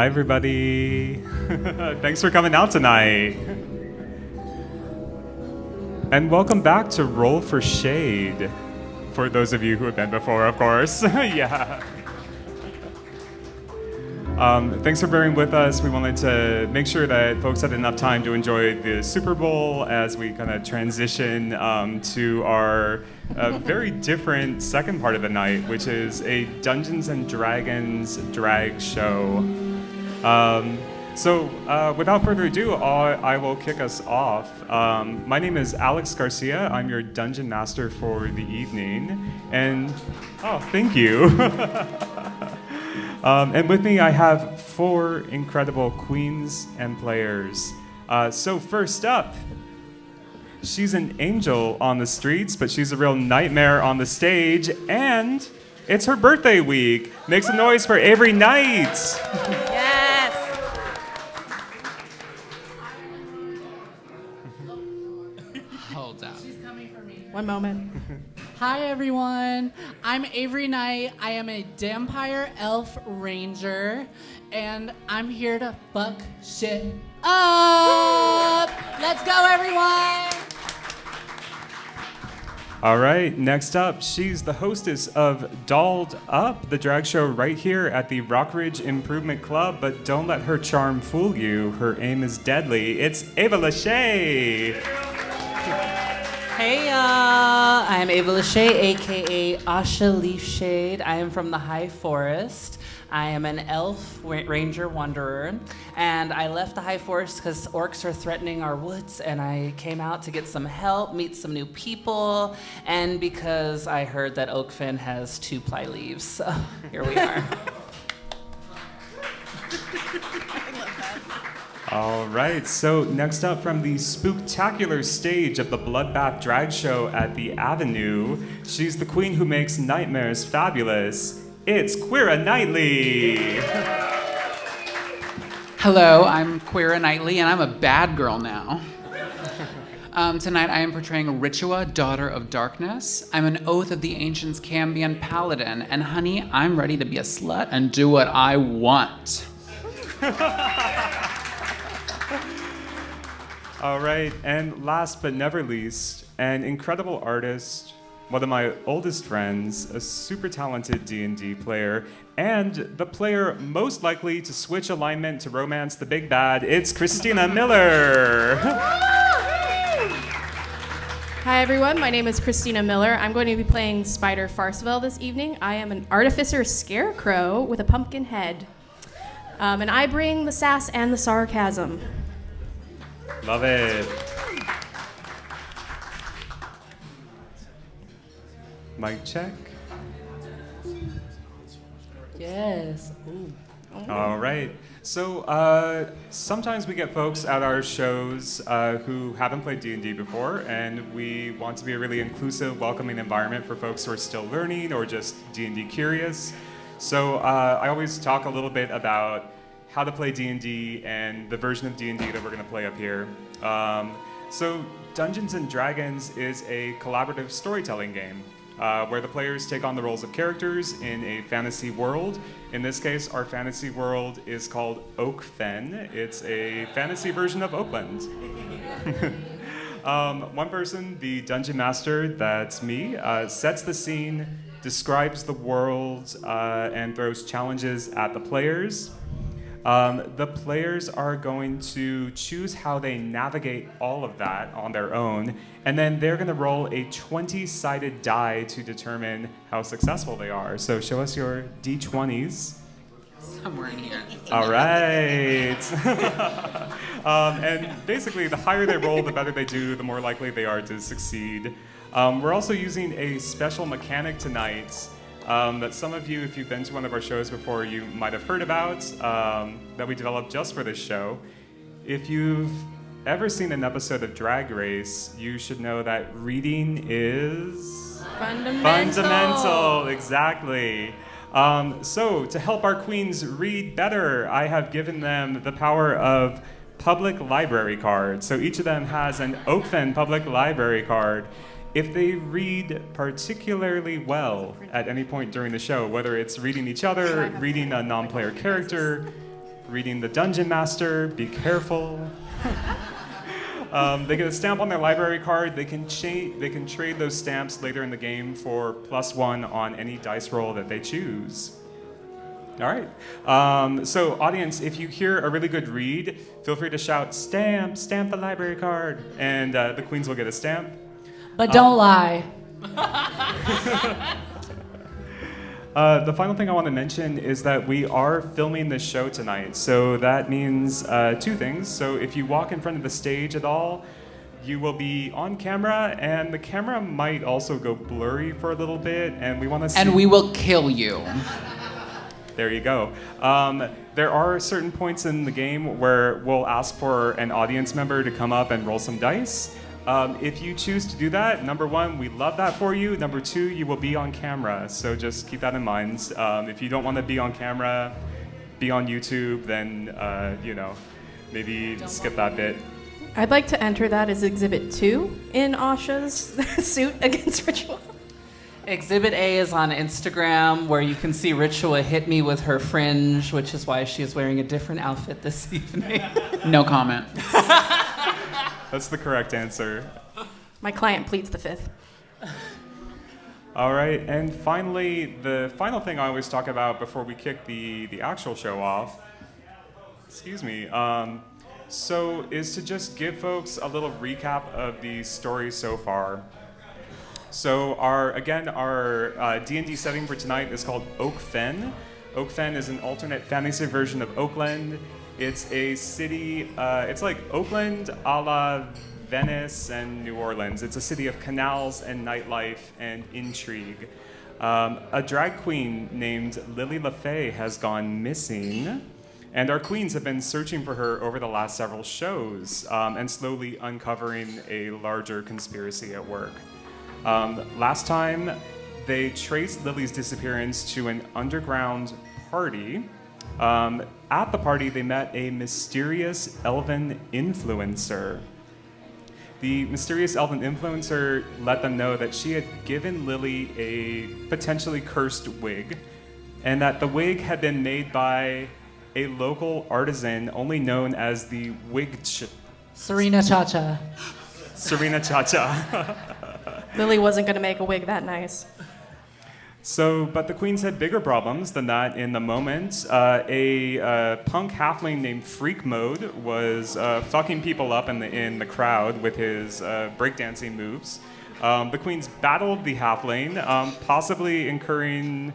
Hi, everybody. Thanks for coming out tonight. And welcome back to Roll for Shade. For those of you who have been before, of course. Yeah. Thanks for bearing with us. We wanted to make sure that folks had enough time to enjoy the Super Bowl as we kind of transition to our very different second part of the night, which is a Dungeons and Dragons drag show. So without further ado, I will kick us off. My name is Alex Garcia. I'm your dungeon master for the evening. And, oh, thank you. And with me, I have 4 incredible queens and players. So first up, she's an angel on the streets, but she's a real nightmare on the stage. And it's her birthday week. Make some noise for Avery Knight. Yes. Hold up. She's coming for me. One moment. Hi everyone, I'm Avery Knight. I am a Vampire Elf Ranger, and I'm here to fuck shit up. Let's go everyone! All right, next up, she's the hostess of Dolled Up, the drag show right here at the Rockridge Improvement Club, but don't let her charm fool you. Her aim is deadly. It's Ava LaShay. Hey y'all, I'm Ava LaShay, aka Asha Leafshade. I am from the High Forest. I am an elf ranger wanderer, and I left the High Forest because orcs are threatening our woods, and I came out to get some help, meet some new people, and because I heard that Oakfen has 2-ply leaves, so here we are. All right, so next up from the spooktacular stage of the Bloodbath Drag Show at the Avenue, she's the queen who makes nightmares fabulous. It's Queera Knightley. Hello, I'm Queera Knightley, and I'm a bad girl now. Tonight I am portraying Ritua, Daughter of Darkness. I'm an Oath of the Ancients Cambion Paladin, and honey, I'm ready to be a slut and do what I want. All right, and last but never least, an incredible artist, one of my oldest friends, a super talented D&D player, and the player most likely to switch alignment to romance the big bad, it's Kristina Miller. Hi everyone, my name is Kristina Miller. I'm going to be playing Spyder Farceville this evening. I am an artificer scarecrow with a pumpkin head. And I bring the sass and the sarcasm. Love it. Mic check. Yes. Ooh. All right. So sometimes we get folks at our shows who haven't played D&D before, and we want to be a really inclusive, welcoming environment for folks who are still learning or just D&D curious. So I always talk a little bit about how to play D&D and the version of D&D that we're going to play up here. So Dungeons and Dragons is a collaborative storytelling game where the players take on the roles of characters in a fantasy world. In this case, our fantasy world is called Oakfen. It's a fantasy version of Oakland. One person, the dungeon master, that's me, sets the scene, describes the world, and throws challenges at the players. The players are going to choose how they navigate all of that on their own, and then they're going to roll a 20-sided die to determine how successful they are. So show us your D20s. Somewhere in here. All right. And basically, the higher they roll, the better they do, the more likely they are to succeed. We're also using a special mechanic tonight that some of you, if you've been to one of our shows before, you might have heard about, that we developed just for this show. If you've ever seen an episode of Drag Race, you should know that reading is fundamental. Exactly. So to help our queens read better, I have given them the power of public library cards. So each of them has an Oakfen public library card. If they read particularly well at any point during the show, whether it's reading each other, reading a non-player character, reading the Dungeon Master, be careful. They get a stamp on their library card. They can trade those stamps later in the game for +1 on any dice roll that they choose. All right. So audience, if you hear a really good read, feel free to shout, "Stamp, stamp the library card," and the queens will get a stamp. But don't lie. The final thing I want to mention is that we are filming this show tonight. So that means 2 things. So if you walk in front of the stage at all, you will be on camera, and the camera might also go blurry for a little bit, and we want to see... And we will kill you. There you go. There are certain points in the game where we'll ask for an audience member to come up and roll some dice. If you choose to do that, number 1, we love that for you. Number 2, you will be on camera. So just keep that in mind. If you don't want to be on camera, be on YouTube, then, maybe skip that bit. I'd like to enter that as Exhibit 2 in Asha's suit against Ritua. Exhibit A is on Instagram, where you can see Ritua hit me with her fringe, which is why she is wearing a different outfit this evening. No comment. That's the correct answer. My client pleads the 5th. All right, and finally, the final thing I always talk about before we kick the actual show off, so is to just give folks a little recap of the story so far. So our D&D setting for tonight is called Oakfen. Oakfen is an alternate fantasy version of Oakland. It's a city, it's like Oakland a la Venice and New Orleans. It's a city of canals and nightlife and intrigue. A drag queen named LaFey has gone missing, and our queens have been searching for her over the last several shows and slowly uncovering a larger conspiracy at work. Last time, they traced Lily's disappearance to an underground party. At the party, they met a mysterious elven influencer. The mysterious elven influencer let them know that she had given Lily a potentially cursed wig, and that the wig had been made by a local artisan only known as the Wigtch. Serena Chacha. Serena Chacha. Lily wasn't going to make a wig that nice. But the queens had bigger problems than that in the moment. A punk halfling named Freak Mode was fucking people up in the crowd with his breakdancing moves. The queens battled the halfling, possibly incurring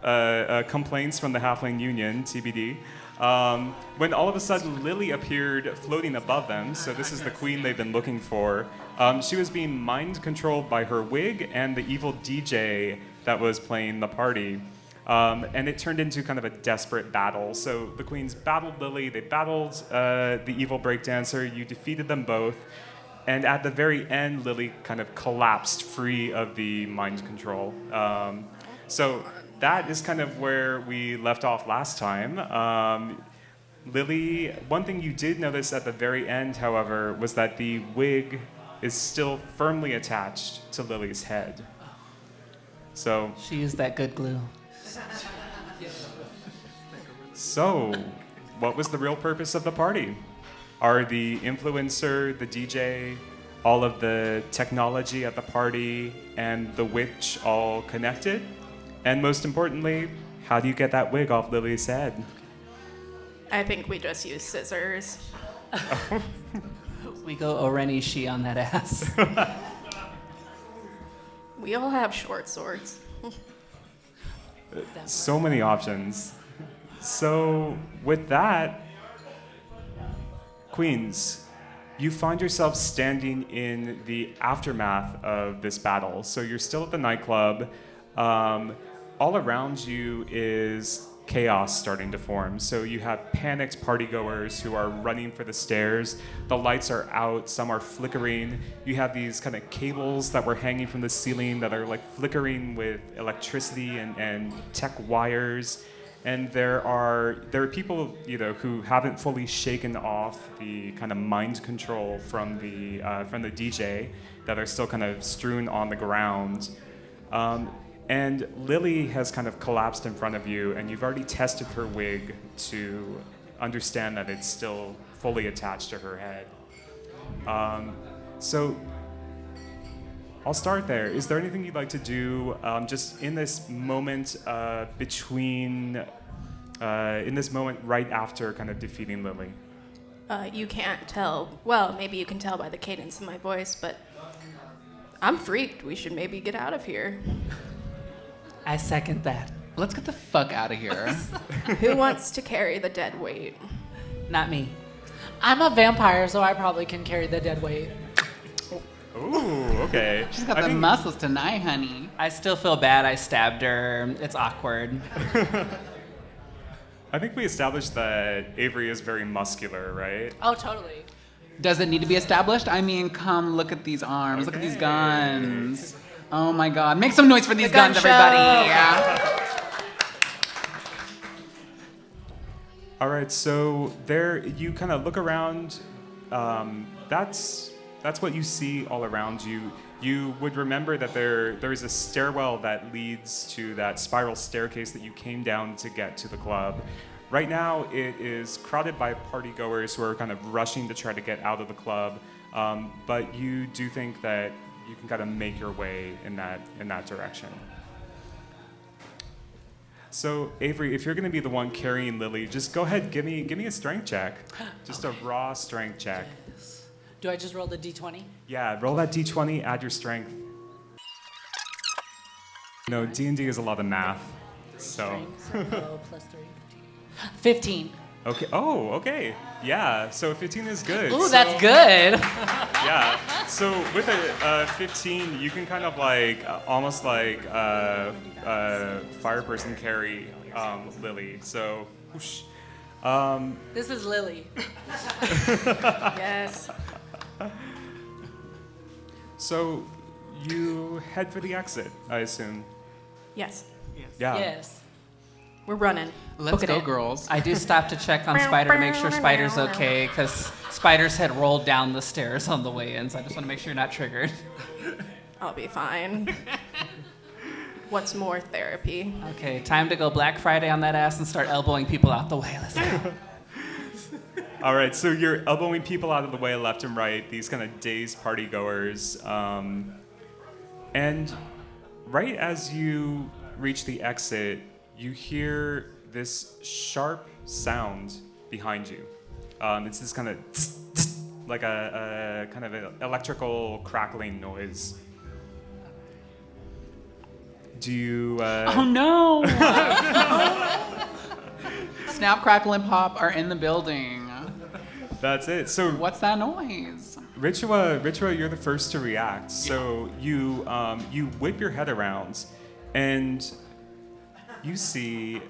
complaints from the halfling union, TBD. When all of a sudden Lily appeared floating above them, so this is the queen they've been looking for. She was being mind controlled by her wig and the evil DJ that was playing the party. And it turned into kind of a desperate battle. So the queens battled Lily, they battled the evil breakdancer, you defeated them both, and at the very end, Lily kind of collapsed free of the mind control. So that is kind of where we left off last time. Lily, one thing you did notice at the very end, however, was that the wig is still firmly attached to Lily's head. So She used that good glue. So, what was the real purpose of the party? Are the influencer, the DJ, all of the technology at the party, and the witch all connected? And most importantly, how do you get that wig off Lily's head? I think we just use scissors. We go Orenishi on that ass. We all have short swords. So many options. So, with that, queens, you find yourself standing in the aftermath of this battle. So you're still at the nightclub. All around you is chaos starting to form. So you have panicked partygoers who are running for the stairs. The lights are out, some are flickering. You have these kind of cables that were hanging from the ceiling that are like flickering with electricity and tech wires. And there are people, who haven't fully shaken off the kind of mind control from the DJ that are still kind of strewn on the ground. And Lily has kind of collapsed in front of you, and you've already tested her wig to understand that it's still fully attached to her head. So I'll start there. Is there anything you'd like to do just in this moment in this moment right after kind of defeating Lily? You can't tell. Well, maybe you can tell by the cadence of my voice, but I'm freaked. We should maybe get out of here. I second that. Let's get the fuck out of here. Who wants to carry the dead weight? Not me. I'm a vampire, so I probably can carry the dead weight. Ooh, okay. She's got the muscles tonight, honey. I still feel bad. I stabbed her. It's awkward. I think we established that Avery is very muscular, right? Oh, totally. Does it need to be established? I mean, come look at these arms. Look at these guns. Oh my God. Make some noise for these guns, everybody. Yeah. All right, so there you kind of look around. That's what you see all around you. You would remember that there is a stairwell that leads to that spiral staircase that you came down to get to the club. Right now, it is crowded by partygoers who are kind of rushing to try to get out of the club. But you do think that you can kind of make your way in that direction. So Avery, if you're going to be the one carrying Lily, just go ahead, give me a strength check, just Okay. a raw strength check. Do I just roll the d20? Yeah, roll that d20, add your strength. No, D&D is a lot of math, so. Strength, so plus 3. 15. Okay. Oh, okay. Yeah. So 15 is good. Ooh, that's good. Yeah. So with a 15, you can kind of like almost like fire person carry Lily. So, whoosh. This is Lily. Yes. So you head for the exit, I assume. Yes. Yeah. Yes. We're running. Let's Book it go, in. girls. I do stop to check on Spyder to make sure Spyder's okay, because Spyder's head rolled down the stairs on the way in, so I just want to make sure you're not triggered. I'll be fine. What's more therapy? Okay, time to go Black Friday on that ass and start elbowing people out the way. Let's go. All right, so you're elbowing people out of the way left and right, these kind of dazed partygoers. And right as you reach the exit, you hear this sharp sound behind you. It's this kind of like a kind of an electrical crackling noise. Do you... Oh no! Snap, Crackle, and Pop are in the building. That's it. So What's that noise? Ritua, you're the first to react. So you whip your head around, and you see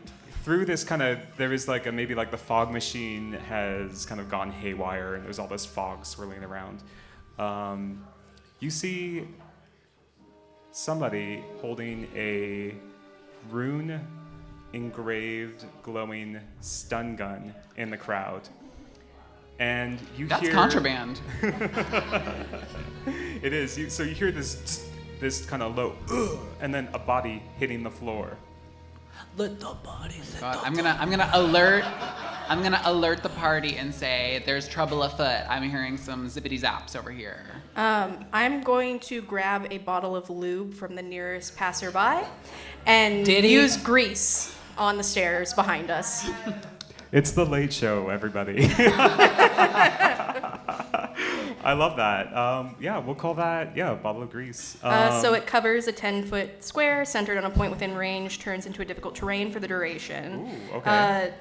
through this kind of, there is like maybe like the fog machine has kind of gone haywire, and there's all this fog swirling around. You see somebody holding a rune engraved glowing stun gun in the crowd. And you That's hear... contraband. It is. So you hear this kind of low, and then a body hitting the floor. Let the bodies. God, I'm gonna alert the party and say there's trouble afoot. I'm hearing some zippity zaps over here. I'm going to grab a bottle of lube from the nearest passerby and Did he? use grease on the stairs behind us. It's the Late Show, everybody. I love that. Yeah, we'll call that, a bottle of grease. So it covers a 10-foot square centered on a point within range, turns into a difficult terrain for the duration. Ooh, okay.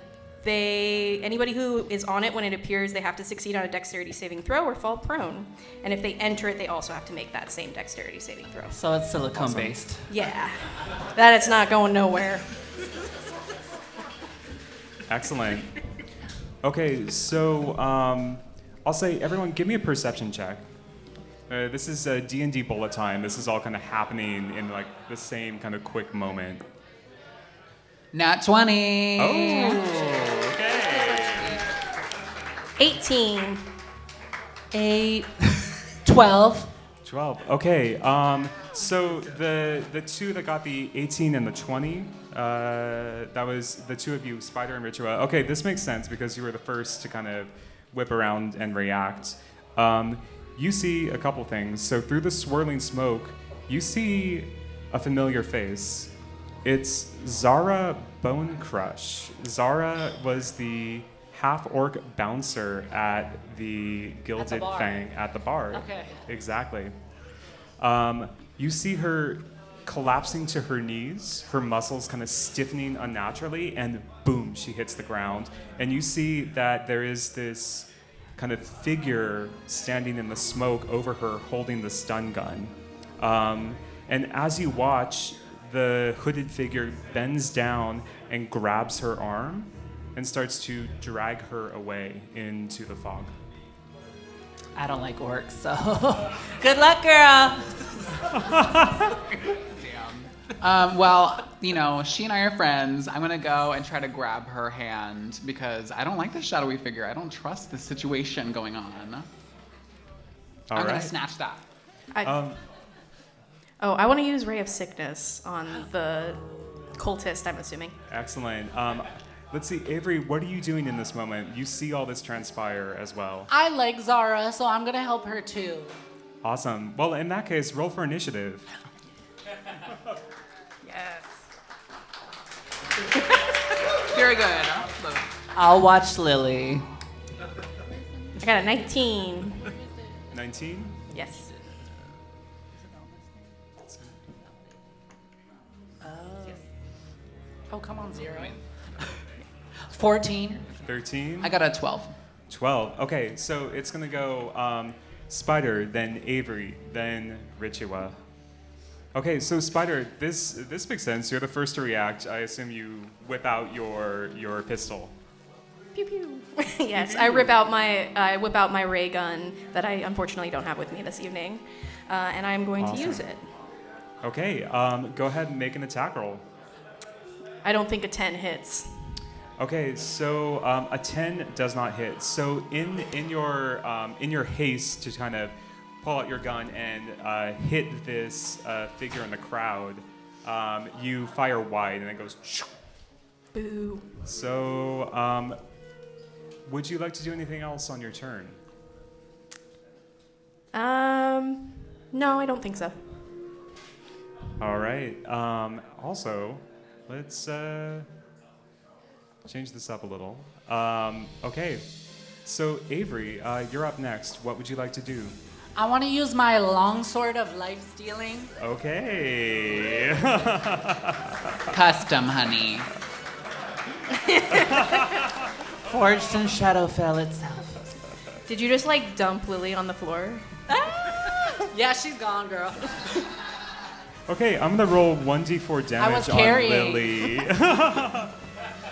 Anybody who is on it when it appears, they have to succeed on a dexterity saving throw or fall prone. And if they enter it, they also have to make that same dexterity saving throw. So it's silicone based. Yeah, that it's not going nowhere. Excellent. Okay, so I'll say, everyone, give me a perception check. This is a D&D bullet time. This is all kind of happening in like the same kind of quick moment. Nat 20. Oh, okay. 18. 8. 12. 12. Okay. So the two that got the 18 and the 20, that was the two of you, Spyder and Ritua. Okay, this makes sense because you were the first to kind of whip around and react. You see a couple things. So through the swirling smoke, you see a familiar face. It's Zara Bone Crush. Zara was the half-orc bouncer at the Gilded Fang at the bar. Okay. Exactly. You see her collapsing to her knees, her muscles kind of stiffening unnaturally, and boom, she hits the ground. And you see that there is this kind of figure standing in the smoke over her holding the stun gun. And as you watch, the hooded figure bends down and grabs her arm and starts to drag her away into the fog. I don't like orcs, so good luck, girl. Well, you know, she and I are friends. I'm gonna go and try to grab her hand because I don't like this shadowy figure. I don't trust the situation going on. I'm gonna snatch that. I want to use Ray of Sickness on the cultist, I'm assuming. Excellent. Let's see, Avery, what are you doing in this moment? You see all this transpire as well. I like Zara, so I'm gonna help her too. Awesome. Well, in that case, roll for initiative. Yes. Very good. I'll watch Lily. I got a 19. 19? Yes. Oh, come on, 0. 14. 13? I got a 12. 12. Okay, so it's going to go Spyder, then Avery, then Ritua. Okay, so Spyder, this makes sense. You're the first to react. I assume you whip out your pistol. Pew pew. Yes, I whip out my ray gun that I unfortunately don't have with me this evening, and I'm going to use it. Okay, go ahead and make an attack roll. I don't think a 10 hits. Okay, so a 10 does not hit. So in your haste to kind of pull out your gun and hit this figure in the crowd, you fire wide and it goes. Boo. So, would you like to do anything else on your turn? No, I don't think so. All right. Also, let's change this up a little. Okay. So, Avery, you're up next. What would you like to do? I want to use my longsword of life stealing. Okay. Custom, honey. Forged in Shadowfell itself. Did you just like dump Lily on the floor? Yeah, she's gone, girl. Okay, I'm gonna roll 1d4 damage on Lily.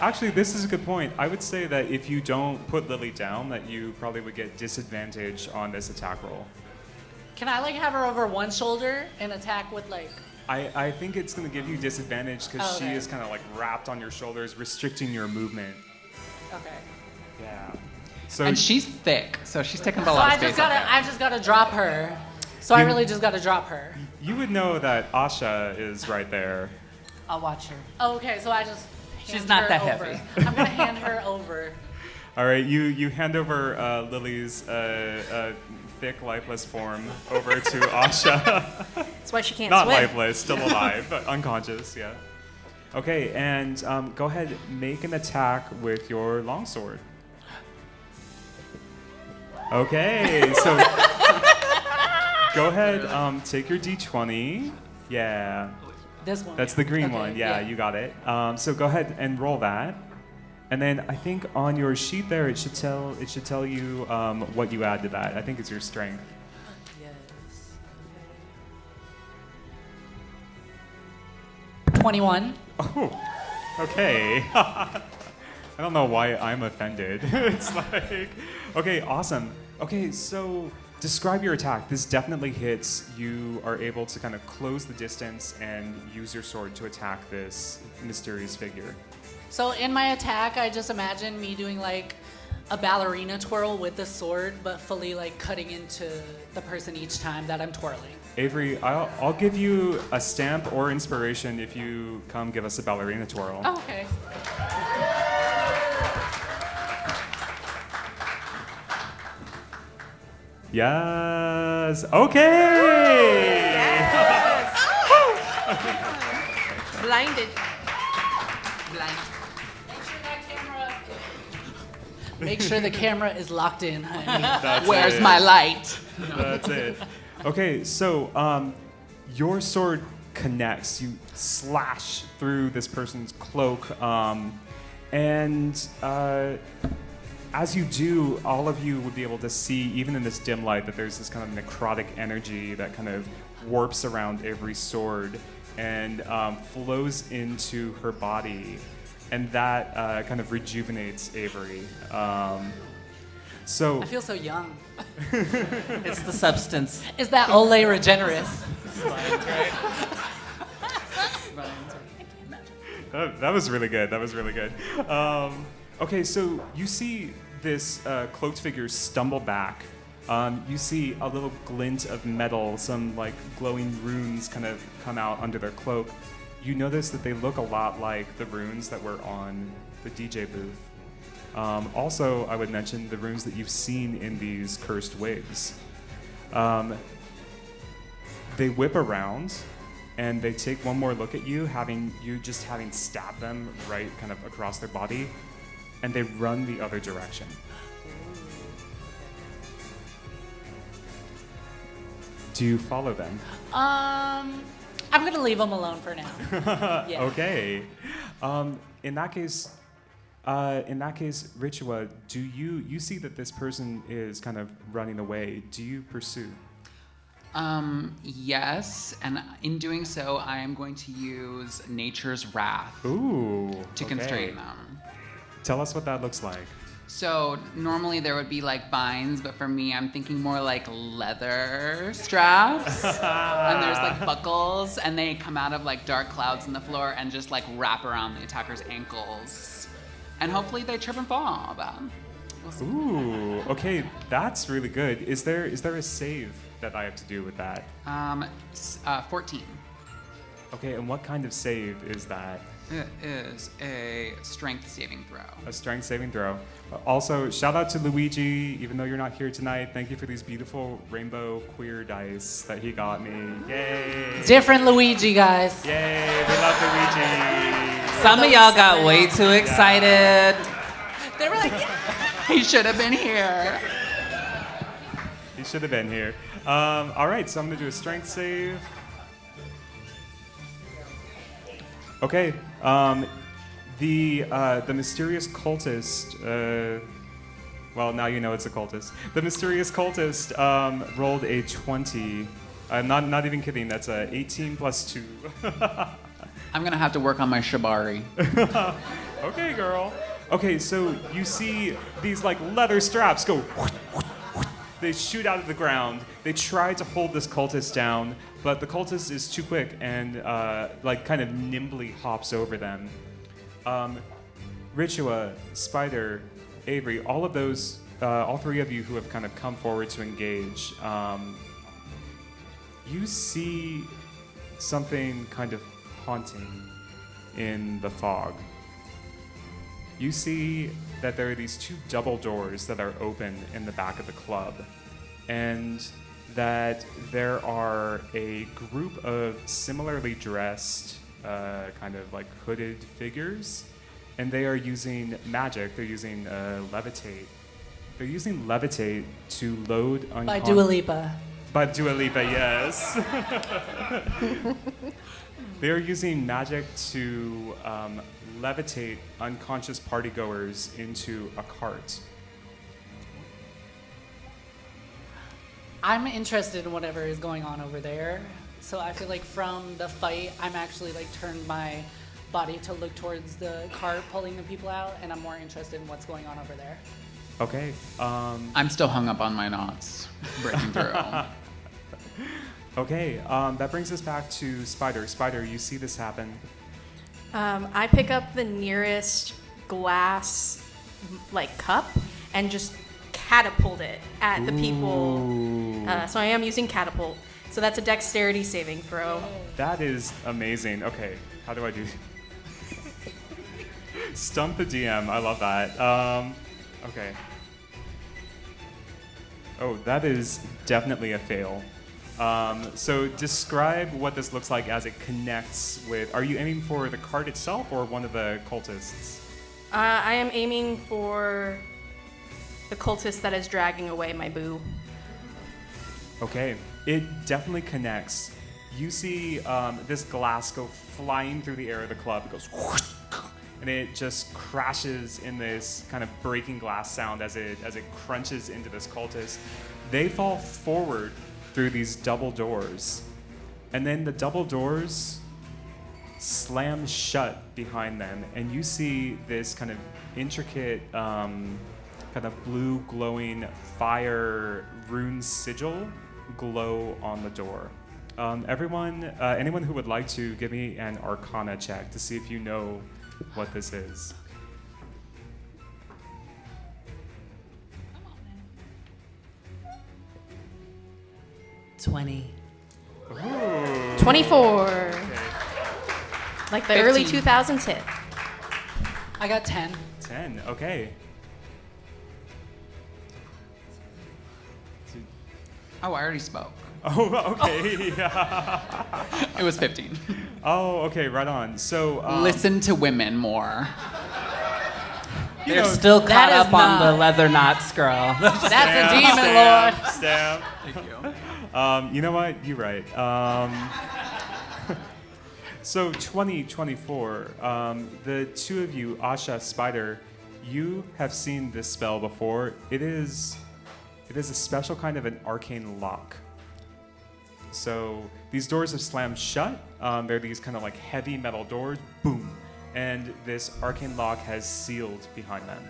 Actually, this is a good point. I would say that if you don't put Lily down, that you probably would get disadvantage on this attack roll. Can I like have her over one shoulder and attack with like? I think it's gonna give you disadvantage because she Okay. is kind of like wrapped on your shoulders, restricting your movement. Okay. Yeah. So And she's thick, so she's taking up a So lot I of space. just gotta, up there. I just gotta drop her. So I really just gotta drop her. you would know that Asha is right there. I'll watch her. Okay, so I just. She's hand not her that over. heavy. I'm gonna hand her over. All right, you hand over Lily's thick, lifeless form over to Asha. That's why she can't Not swim. lifeless, still alive, but unconscious, yeah. Okay, and go ahead, make an attack with your longsword. Okay, so go ahead, take your d20. Yeah, This one. that's the green Okay, one. Yeah, you got it. So go ahead and roll that. And then I think on your sheet there, it should tell you what you add to that. I think it's your strength. Yes. 21. Oh, okay. I don't know why I'm offended. It's like, okay, awesome. Okay, so describe your attack. This definitely hits. You are able to kind of close the distance and use your sword to attack this mysterious figure. So in my attack, I just imagine me doing like a ballerina twirl with the sword, but fully like cutting into the person each time that I'm twirling. Avery, I'll give you a stamp or inspiration if you come give us a ballerina twirl. Oh, okay. Yes. Okay. Yes. Blinded. Make sure the camera is locked in, honey. That's Where's it. my light? That's it. Okay, so your sword connects. You slash through this person's cloak, and as you do, all of you would be able to see, even in this dim light, that there's this kind of necrotic energy that kind of warps around Avery's sword and flows into her body, and that kind of rejuvenates Avery. So I feel so young. It's the substance. Is that Ole Regenerous? that was really good. That was really good. Okay, so you see this cloaked figure stumble back. You see a little glint of metal, some like glowing runes kind of come out under their cloak. You notice that they look a lot like the runes that were on the DJ booth. Also, I would mention the runes that you've seen in these cursed wigs. They whip around and they take one more look at you, having stabbed them right kind of across their body, and they run the other direction. Do you follow them? I'm gonna leave them alone for now. Yeah. Okay. In that case, Ritua, do you see that this person is kind of running away? Do you pursue? Yes, and in doing so, I am going to use Nature's Wrath Ooh. to okay. constrain them. Tell us what that looks like. So normally there would be like vines, but for me, I'm thinking more like leather straps. And there's like buckles, and they come out of like dark clouds in the floor and just like wrap around the attacker's ankles. And hopefully they trip and fall, but we'll see. Ooh, okay, that's really good. Is there a save that I have to do with that? 14. Okay, and what kind of save is that? It is a strength saving throw. A strength saving throw. Also, shout out to Luigi, even though you're not here tonight. Thank you for these beautiful rainbow queer dice that he got me. Yay! Different Luigi, guys. Yay, we love Luigi. Some of y'all got way too excited. They were like, yeah. He should have been here. He should have been here. All right, so I'm gonna do a strength save. Okay, the mysterious cultist, well, now you know it's a cultist. The mysterious cultist rolled a 20. Not even kidding, that's a 18 plus 2. I'm gonna have to work on my shibari. Okay, girl. Okay, so you see these like leather straps go. They shoot out of the ground. They try to hold this cultist down, but the cultist is too quick and like kind of nimbly hops over them. Ritua, Spyder, Avery, all of those, all three of you who have kind of come forward to engage, you see something kind of haunting in the fog. You see that there are these two double doors that are open in the back of the club, and that there are a group of similarly dressed, kind of like hooded figures, and they are using magic. They're using levitate. They're using levitate to load By Dua Lipa. By Dua Lipa, yes. They are using magic to levitate unconscious partygoers into a cart. I'm interested in whatever is going on over there. So I feel like from the fight, I'm actually like turned my body to look towards the cart pulling the people out, and I'm more interested in what's going on over there. Okay. I'm still hung up on my knots, breaking through. Okay, that brings us back to Spyder. Spyder, you see this happen. I pick up the nearest glass like cup and just catapult it at the people. So I am using catapult. So that's a dexterity saving throw. That is amazing. Okay, how do I do? Stump the DM. I love that. Okay. Oh, that is definitely a fail. So describe what this looks like as it connects with. Are you aiming for the cart itself or one of the cultists? I am aiming for the cultist that is dragging away my boo. Okay, it definitely connects. You see this glass go flying through the air of the club. It goes whoosh, and it just crashes in this kind of breaking glass sound as it crunches into this cultist. They fall forward through these double doors, and then the double doors slam shut behind them, and you see this kind of intricate, kind of blue glowing fire rune sigil glow on the door. Anyone who would like to give me an Arcana check to see if you know what this is. Come on, 20. Ooh. 24. Okay. Like the 15. early 2000s hit. I got 10. 10. Okay. Oh, I already spoke. Oh, okay. It was 15. Oh, okay. Right on. So Listen to women more. They're still caught that is up on the not- leather knots, girl. That's a demon, Lord. Stamp. Thank you. You know what? You're right. So 2024, the two of you, Asha, Spyder, you have seen this spell before. It is a special kind of an arcane lock. So these doors have slammed shut. They're these kind of like heavy metal doors. Boom. And this arcane lock has sealed behind them.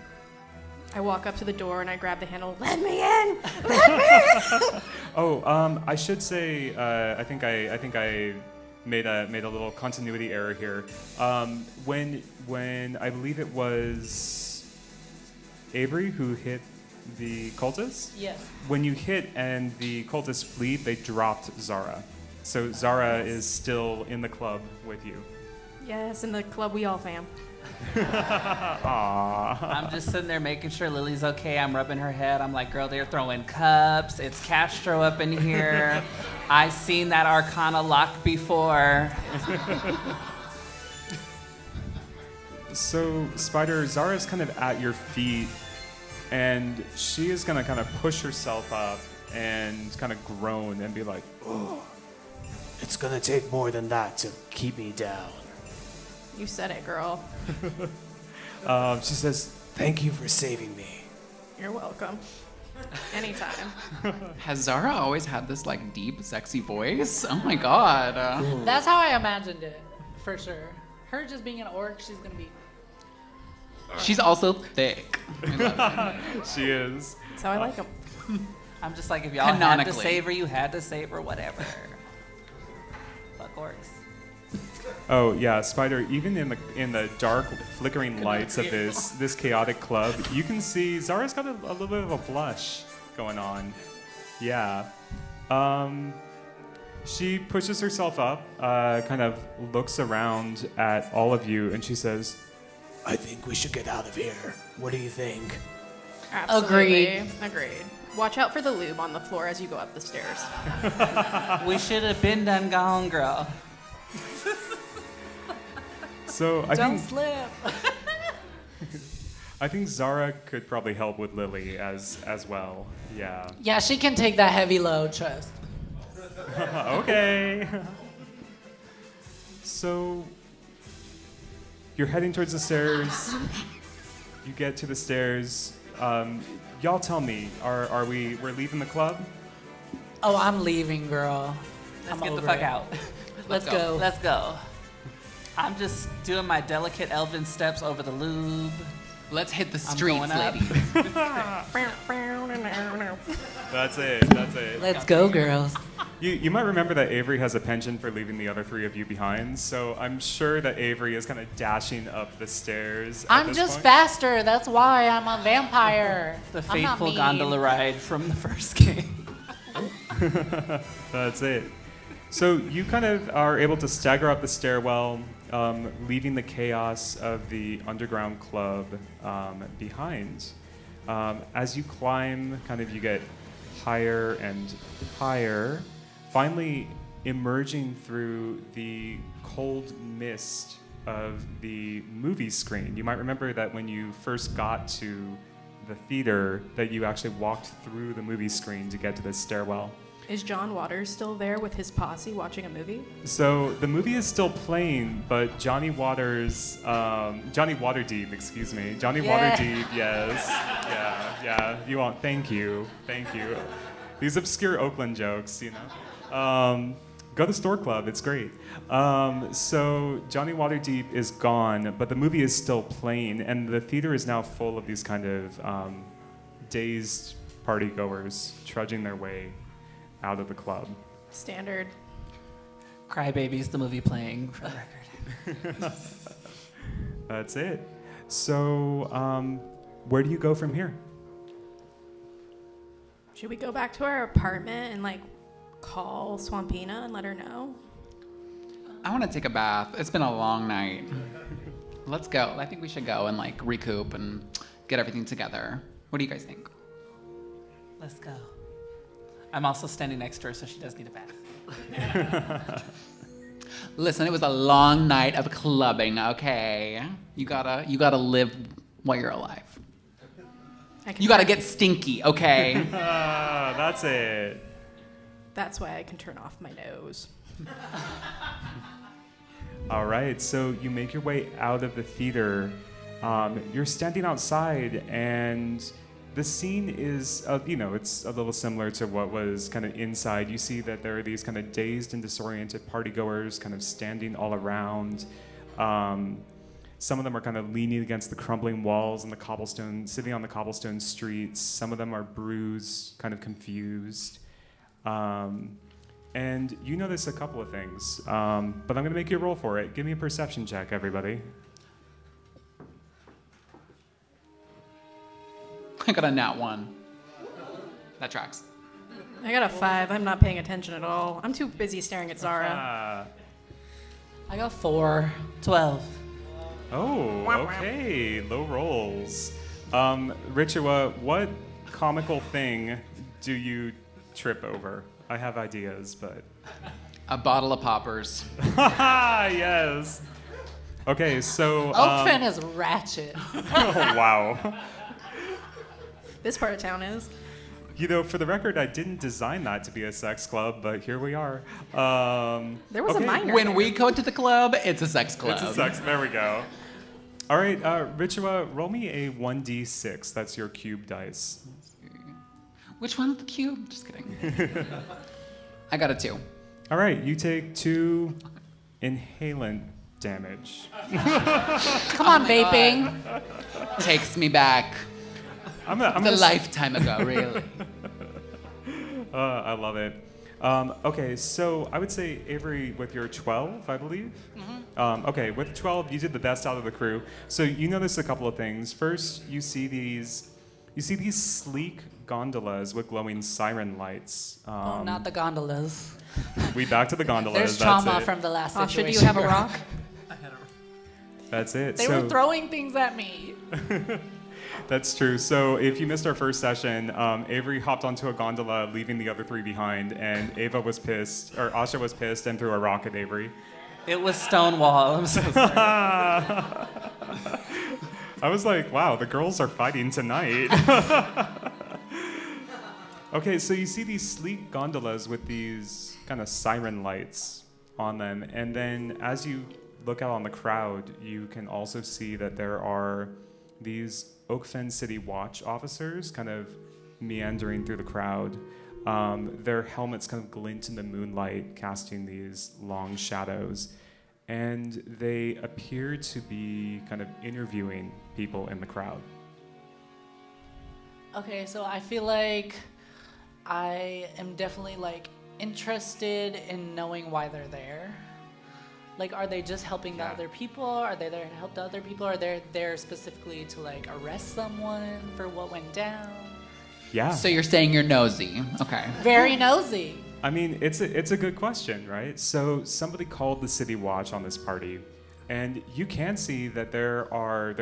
I walk up to the door and I grab the handle. Let me in! Let me in! Oh, I should say, I think I made a little continuity error here. When I believe it was Avery who hit the cultists. Yes. When you hit and the cultists flee, they dropped Zara. So Zara is still in the club with you. Yes, in the club we all fam. Aww. I'm just sitting there making sure Lily's okay. I'm rubbing her head. I'm like, girl, they're throwing cups. It's Castro up in here. I seen that Arcana lock before. So, Spyder, Zara's kind of at your feet, and she is going to kind of push herself up and kind of groan and be like, Oh, it's gonna take more than that to keep me down. You said it, girl. she says, Thank you for saving me. You're welcome. Anytime. Has Zara always had this like deep, sexy voice? Oh my god. That's how I imagined it, for sure. Her just being an orc, she's gonna be. She's also thick. I love it. she is. That's how I like them. I'm just like, if y'all had to Canonically. save her, you had to save her, whatever. Fuck orcs. Oh yeah, Spyder. Even in the dark, flickering lights of this chaotic club, you can see Zara's got a little bit of a blush going on. Yeah. She pushes herself up, kind of looks around at all of you, and she says, I think we should get out of here. What do you think? Absolutely. Agreed. Watch out for the lube on the floor as you go up the stairs. We should have been done gone, girl. So Don't slip. I think Zara could probably help with Lily as well. Yeah. Yeah, she can take that heavy load, trust. Okay. So you're heading towards the stairs. You get to the stairs. Y'all tell me, we're leaving the club? Oh, I'm leaving, girl. Let's I'm get the over fuck it. out. Let's go. Let's go. I'm just doing my delicate elven steps over the lube. Let's hit the I'm streets, going up. ladies. That's it. Let's go, girls. You might remember that Avery has a penchant for leaving the other three of you behind, so I'm sure that Avery is kind of dashing up the stairs. I'm just faster. That's why I'm a vampire. The I'm not fateful mean. gondola ride from the first game. That's it. So you kind of are able to stagger up the stairwell, leaving the chaos of the underground club behind. As you climb, kind of you get higher and higher, finally emerging through the cold mist of the movie screen. You might remember that when you first got to the theater, that you actually walked through the movie screen to get to this stairwell. Is John Waters still there with his posse watching a movie? So the movie is still playing, but Johnny Waterdeep, yes, yeah. Thank you. These obscure Oakland jokes, you know. Go to Store Club, it's great. So Johnny Waterdeep is gone, but the movie is still playing, and the theater is now full of these kind of dazed partygoers trudging their way out of the club. Standard. Crybabies, the movie playing, for the record. That's it. So, where do you go from here? Should we go back to our apartment and call Swampina and let her know? I want to take a bath. It's been a long night. Let's go. I think we should go and recoup and get everything together. What do you guys think? Let's go. I'm also standing next to her, so she does need a bath. Listen, it was a long night of clubbing, okay? You gotta live while you're alive. You gotta get stinky, okay? That's it. That's why I can turn off my nose. All right, so you make your way out of the theater. You're standing outside, and the scene is, it's a little similar to what was kind of inside. You see that there are these kind of dazed and disoriented partygoers kind of standing all around. Some of them are kind of leaning against the crumbling walls and the cobblestone, sitting on the cobblestone streets. Some of them are bruised, kind of confused. And you notice a couple of things, but I'm going to make you roll for it. Give me a perception check, everybody. I got a nat 1. That tracks. I got a 5. I'm not paying attention at all. I'm too busy staring at Zara. I got 4. 12. Oh, okay. Low rolls. Ritua, what comical thing do you trip over? I have ideas, but... A bottle of poppers. Yes. Okay, so... Oakfen is ratchet. Oh, wow. This part of town is. For the record, I didn't design that to be a sex club, but here we are. There was a minor. When we go to the club, it's a sex club. It's a sex. There we go. All right, Ritua, roll me a 1d6. That's your cube dice. Which one's the cube? Just kidding. I got a 2. All right, you take 2 inhalant damage. Come on, vaping. Takes me back. I'm a gonna lifetime ago, really. I love it. Okay, so I would say Avery with your 12, I believe. Mm-hmm. Okay, with 12, you did the best out of the crew. So you notice a couple of things. First, you see these sleek gondolas with glowing siren lights. Oh, not the gondolas. We back to the gondolas. There's that's trauma it. from the last Asha, situation. do you have a rock? That's it. They were throwing things at me. That's true. So if you missed our first session, Avery hopped onto a gondola, leaving the other 3 behind, and Asha was pissed and threw a rock at Avery. It was Stonewall. I'm so sorry. I was like, wow, the girls are fighting tonight. Okay, so you see these sleek gondolas with these kind of siren lights on them, and then as you look out on the crowd, you can also see that there are these Oakfen City Watch officers kind of meandering through the crowd. Their helmets kind of glint in the moonlight, casting these long shadows. And they appear to be kind of interviewing people in the crowd. Okay, so I feel like I am definitely interested in knowing why they're there. Like, are they just helping the other people? Are they there to help the other people? Are they there specifically to, like, arrest someone for what went down? Yeah. So you're saying you're nosy. Okay. Very nosy. I mean, it's a good question, right? So somebody called the city watch on this party, and you can see that there are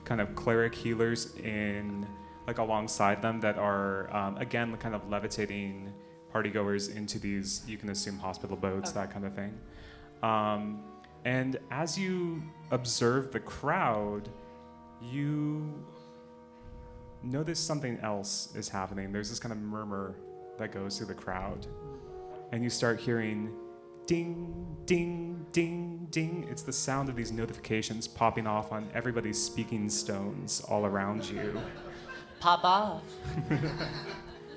kind of cleric healers in like alongside them that are again kind of levitating partygoers into these, you can assume, hospital boats, that kind of thing. And as you observe the crowd, you notice something else is happening. There's this kind of murmur that goes through the crowd. And you start hearing ding, ding, ding, ding. It's the sound of these notifications popping off on everybody's speaking stones all around you. Pop off.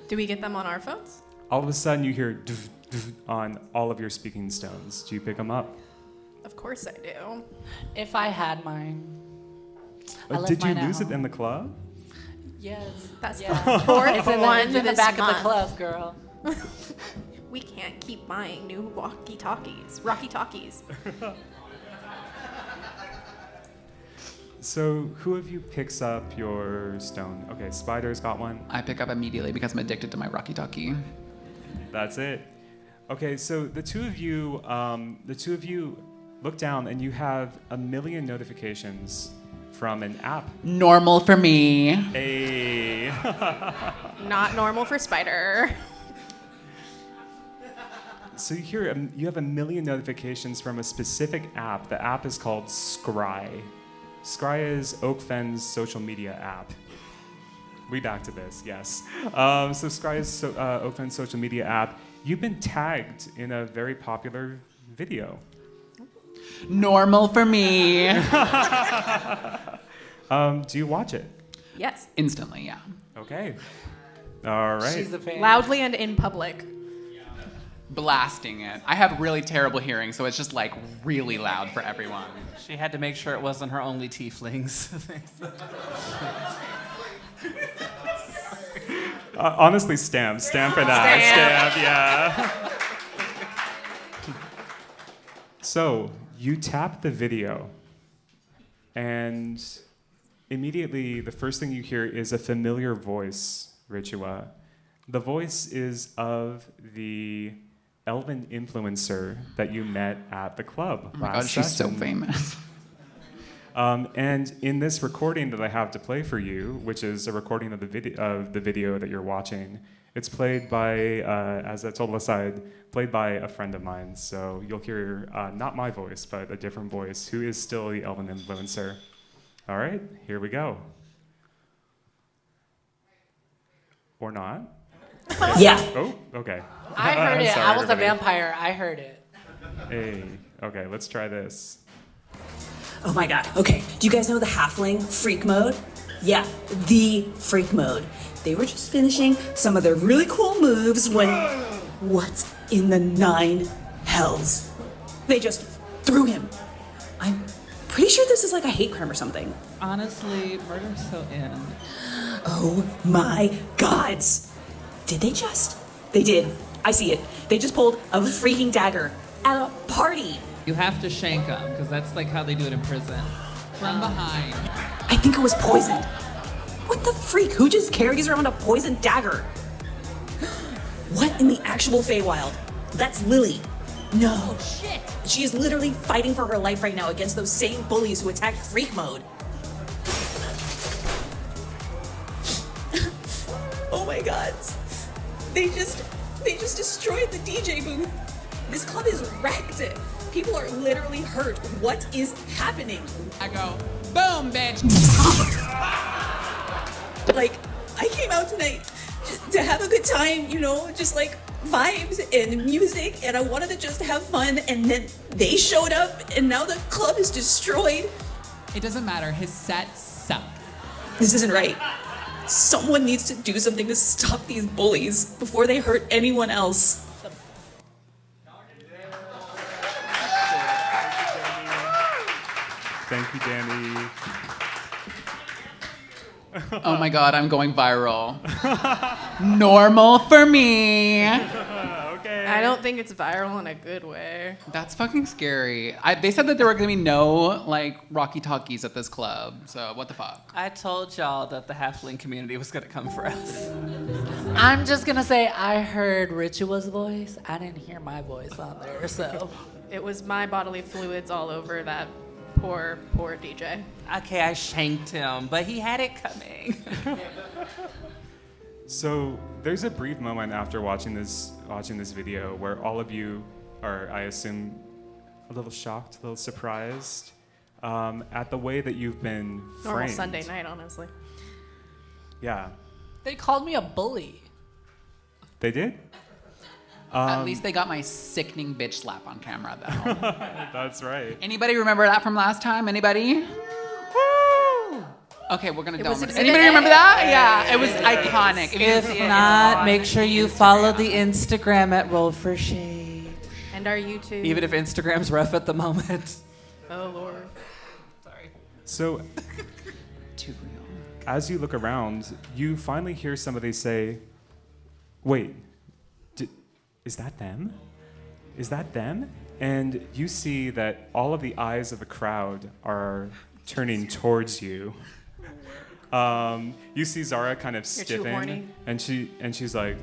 Do we get them on our phones? All of a sudden you hear on all of your speaking stones. Do you pick them up? Of course I do. If I had mine. I left Did you mine lose at it in home. the club? Yes. That's Yeah. the fourth It's in one the this back month. of the club, girl. We can't keep buying new walkie-talkies, rocky-talkies. So who of you picks up your stone? Okay, Spyder's got one. I pick up immediately because I'm addicted to my Rocky Talkie. That's it. Okay, so the two of you look down and you have 1 million notifications from an app. Normal for me. Not normal for Spyder. So you have 1 million notifications from a specific app. The app is called Scry. Scry is Oakfen's social media app. We back to this, yes. So Scry is Oakfen's social media app. You've been tagged in a very popular video. Normal for me. Do you watch it? Yes. Instantly, yeah. Okay. All right. She's a fan. Loudly and in public. Blasting it. I have really terrible hearing, so it's just like really loud for everyone. She had to make sure it wasn't her only tieflings. Honestly, stamp for that. Stamp, yeah. So you tap the video, and immediately the first thing you hear is a familiar voice, Ritua. The voice is of the elven influencer that you met at the club Oh my last god, she's so session. famous. And in this recording that I have to play for you, which is a recording of the video that you're watching, it's played by, as I told LaShay, played by a friend of mine. So you'll hear not my voice, but a different voice, who is still the elven influencer. All right, here we go. Or not? Yeah. Oh, okay. I heard it. Sorry, I was everybody. a vampire. I heard it. Hey, okay, let's try this. Oh my god. Okay. Do you guys know the halfling freak mode? Yeah, the freak mode. They were just finishing some of their really cool moves when what in the 9 hells? They just threw him. I'm pretty sure this is like a hate crime or something. Honestly, murder's so in. Oh my gods. Did they just? They did. I see it. They just pulled a freaking dagger at a party. You have to shank them, because that's like how they do it in prison. From behind. I think it was poisoned. What the freak? Who just carries around a poisoned dagger? What in the actual Feywild? That's Lily. No. Shit. She is literally fighting for her life right now against those same bullies who attacked Freak Mode. Oh my god. They just destroyed the DJ booth. This club is wrecked. People are literally hurt. What is happening? I go, boom, bitch. Like, I came out tonight just to have a good time, you know, just like vibes and music, and I wanted to just have fun, and then they showed up, and now the club is destroyed. It doesn't matter. His set sucked. This isn't right. Someone needs to do something to stop these bullies before they hurt anyone else. Thank you, Danny. Oh my god, I'm going viral. Normal for me. Okay. I don't think it's viral in a good way. That's fucking scary. They said that there were gonna be no like Rocky Talkies at this club. So what the fuck? I told y'all that the halfling community was gonna come for us. I'm just gonna say I heard Ritua's voice. I didn't hear my voice on there, so. It was my bodily fluids all over that poor DJ. Okay, I shanked him, but he had it coming. So there's a brief moment after watching this video where all of you are, I assume, a little shocked, a little surprised at the way that you've been framed. Normal Sunday night, honestly. Yeah. They called me a bully. They did? At least they got my sickening bitch slap on camera, though. That's right. Anybody remember that from last time? Anybody? Okay, we're gonna was delve. Exhibit Anybody A. remember that? Yeah, it was iconic. If you If see it, it's not, on. make sure you follow the Instagram at Roll for Shade. And our YouTube. Even if Instagram's rough at the moment. Oh, Lord. So Too real. as you look around, you finally hear somebody say, wait, is that them? Is that them? And you see that all of the eyes of the crowd are turning towards you. You see Zara kind of You're too horny. stiffen, and she's like,